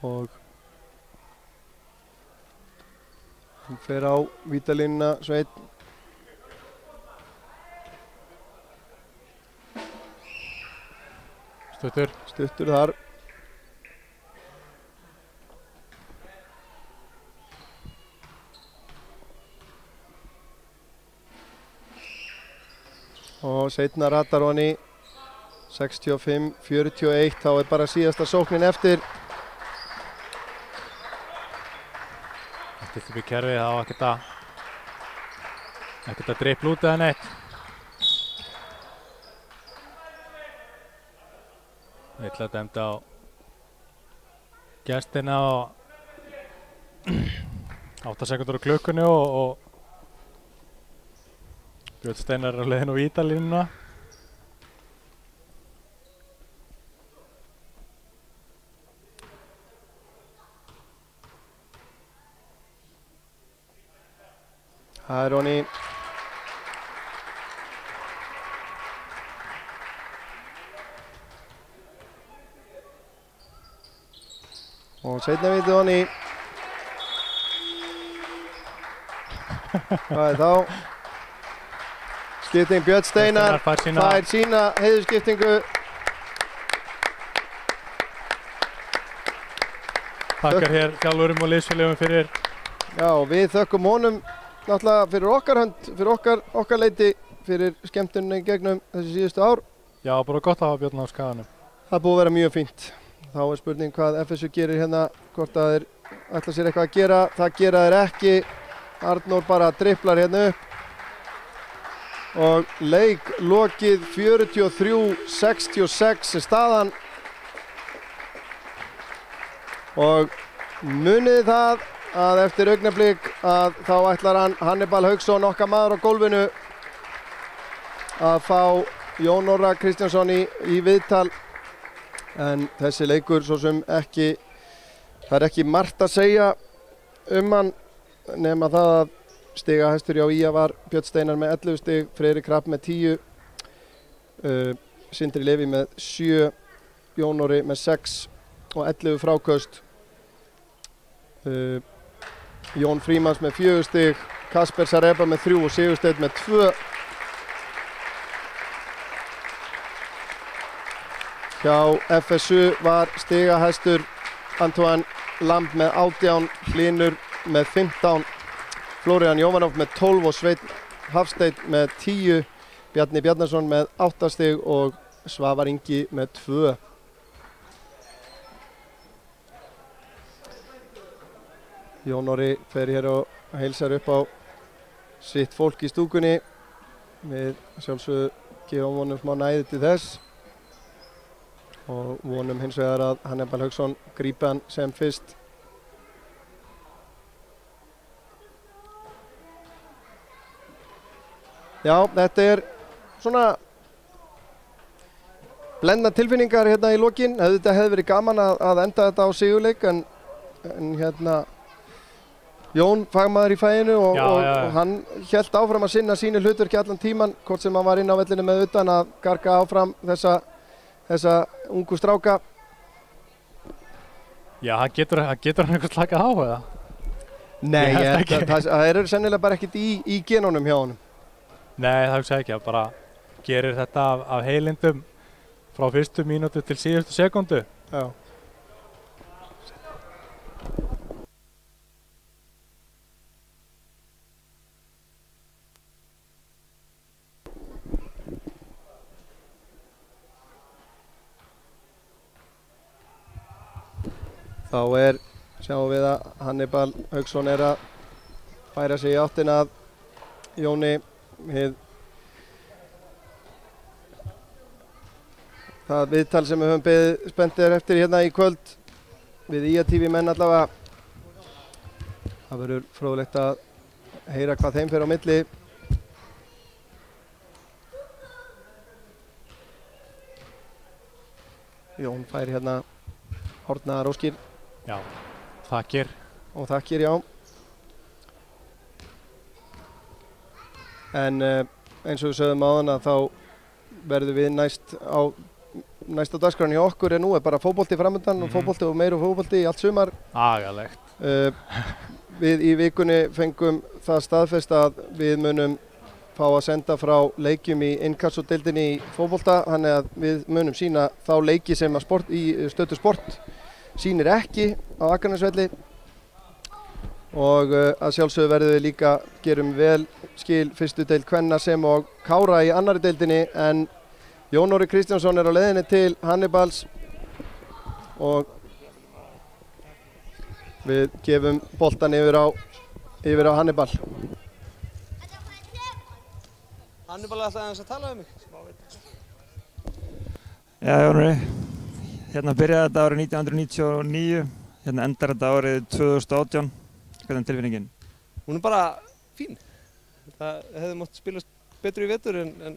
Og hann fer á vítalínuna, Sveit. Stuttur þar. Og seinna ratar hann í 65-41, þá er bara síðasta sóknin eftir. Stillt upp í kerfi, þá ekkert að dribbla út eða neitt. Illa dæmd á gestina og 8 sekúndur á klukkunni og Björn Steinar er á leiðinu á vítalínuna. Það er Ronny. Og seinna vítið Ronny. Hvað er þá? Skipting Björn Steinar fær sína heiðurskiptingu. Takkar hér þjálfurum og liðsfélögum fyrir. Já, við þökkum honum náttúrulega fyrir okkar hönd, fyrir okkar leyti, fyrir skemmtunni gegnum þessi síðustu ár. Já, bara gott að hafa Björn á skaganum. Það er búið að vera mjög fínt. Þá er spurning hvað FSU gerir hérna, hvort að þeir ætla sér eitthvað að gera. Það gera þeir ekki. Arnór bara dribblar hérna upp. Og leik lokið 43-66 er staðan. Og munið það að eftir augnablik að þá ætlar Hannibal Hauksson, okkar maður á gólfinu, að fá Jón Orra Kristjánsson í viðtal. En þessi leikur svo sem ekki, það er ekki margt að segja hann nema það að stigahæstur hjá IA var Björn Steinar með 11 stig, Friðrik Rapp með 10, Sindri Leví með 7, Jón Orri með 6 og 11 fráköst. Jón Frímanns með 4 stig, Kasper Sareba með 3 og Sigursteinn með 2. Hjá FSU var stigahæstur Antoine Lamb með 18, Hlynur með 15, Flórian Jóvanov með 12 og Sveinn Hafsteinn með 10, Bjarni Bjarnason með 8 stig og Svavar Ingi með 2. Jón Orri fer hér og heilsar upp á sitt fólk í stúkunni. Við sjálfsögðu gefum honum smá næði til þess og vonum hins vegar að Hannibal Hauksson grípi hann sem fyrst. Já, þetta er svona blendna tilfinningar hérna í lokin. Þetta hefði verið gaman að enda þetta á sigurleik en hérna Jón fagmaður í fæinu og hann hélt áfram að sinna sínu hlutverki allan tíman, hvort sem hann var inn á vellinu með utan að garga áfram þessa ungu stráka. Já, hann getur hann eitthvað slakað á eða? Nei, það er sennilega bara ekkert í genunum hjá honum. Nei, það hugsa ekki, bara gerir þetta af heilindum frá fyrstu mínútu til síðustu sekundu. Já. Þá sjáum við að Hannibal Hauksson er að færa sig í áttina að Jóni hið það viðtal sem við höfum beðið spenntir eftir hérna í kvöld við IATV menn allavega. Það verður fróðlegt að heyra hvað þeim fer á milli. Jón fær hérna horfnaðar óskir. Já, þakkir. Og þakkir, já. En eins og við sögðum áðan að þá verðum við næst á dagskránni hjá okkur nú bara fótbolti framöndan og fótbolti og meira fótbolti í allt sumar. Agalegt. Við í vikunni fengum það staðfest að við munum fá að senda frá leikjum í innkassodeildinni í fótbolta, þannig að við munum sýna þá leiki sem að í Stötu Sport sýnir ekki á Akranesvelli. Og að sjálfsögðu verðum við líka gerum vel skil fyrstu deild kvenna sem og Kára í annari deildinni, en Jón Orri Kristjánsson á leiðinni til Hannibals og við gefum boltan yfir á Hannibal. Hannibal ætlaði aðeins að tala um mig. Já, Jón Orri, hérna byrjaði þetta árið 1999, hérna endar þetta árið 2018. Hvernig er tilfinningin? Hún bara fín. Það hefði mátt spilast betur í vetur en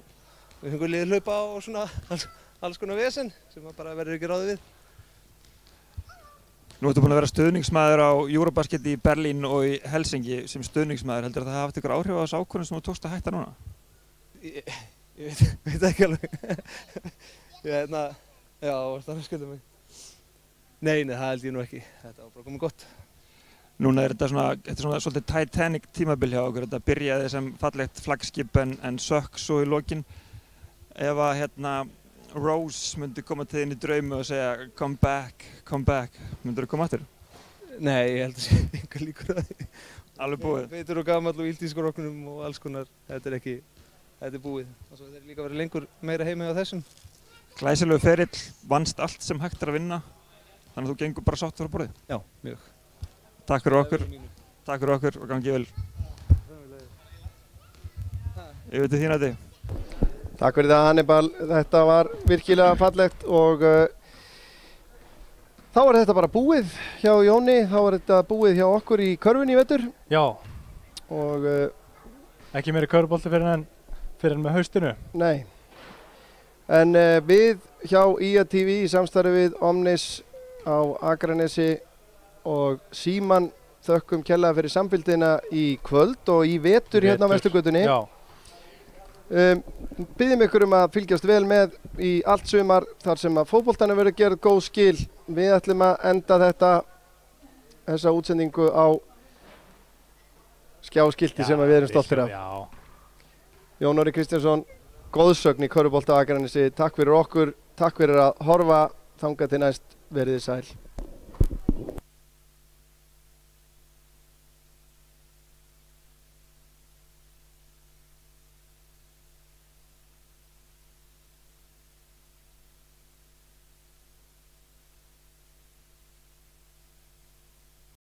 við fengum liðið hlaupa og svona alls konar vesen sem bara verður ekki ráðið við. Nú ertu búinn að vera stuðningsmaður á Eurobasket í Berlín og í Helsingi sem stuðningsmaður. Heldur það haft ykkur áhrif á þessu ákvörðun sem þú tókst að hætta núna? Ég veit ekki alveg. Já, það er skjöldum mig. Nei, það held ég nú ekki. Þetta var bara komið gott. Núna er þetta svona svolítið Titanic tímabil hjá okkur. Þetta byrjaði sem fallegt flaggskip en sökk svo í lokin. Ef að Rose myndi koma til þín í draumi og segja come back, myndur þú koma aftur? Nei, ég held að sé engar líkur að því. Alveg búið? Feitur og gamall og illt í skrokknum og alls konar. Þetta er búið. Og svo þeir líka verið lengur meira heima á þessum. Glæsilegu ferill, vannst allt sem hægt er að vinna. Þannig að þú gengur bara sátt frá borðið? Já, mjög. Takk fyrir okkur og gangi vel. Yfir til þín að þig. Takk fyrir það, Hannibal. Þetta var virkilega fallegt og þá var þetta bara búið hjá Jóni, þá var þetta búið hjá okkur í körfunni í vetur. Já. Og ekki meiri körfubolti fyrir en með haustinu. Nei. En við hjá IATV í samstarfi við Omnis á Akranesi og Síman þökkum kærlega fyrir samfylgdina í kvöld og í vetur hérna á Vesturgötunni. Já. Biðjum ykkur að fylgjast vel með í allt sumar þar sem að fótboltanum verður gerð góð skil. Við ætlum að enda þessa útsendingu á skjáskilti sem við erum stoltir af. Jón Orri Kristjánsson, góðsögn í körfubolta á Akranesi. Takk fyrir okkur, takk fyrir að horfa, þangað til næst, verið þið sæl.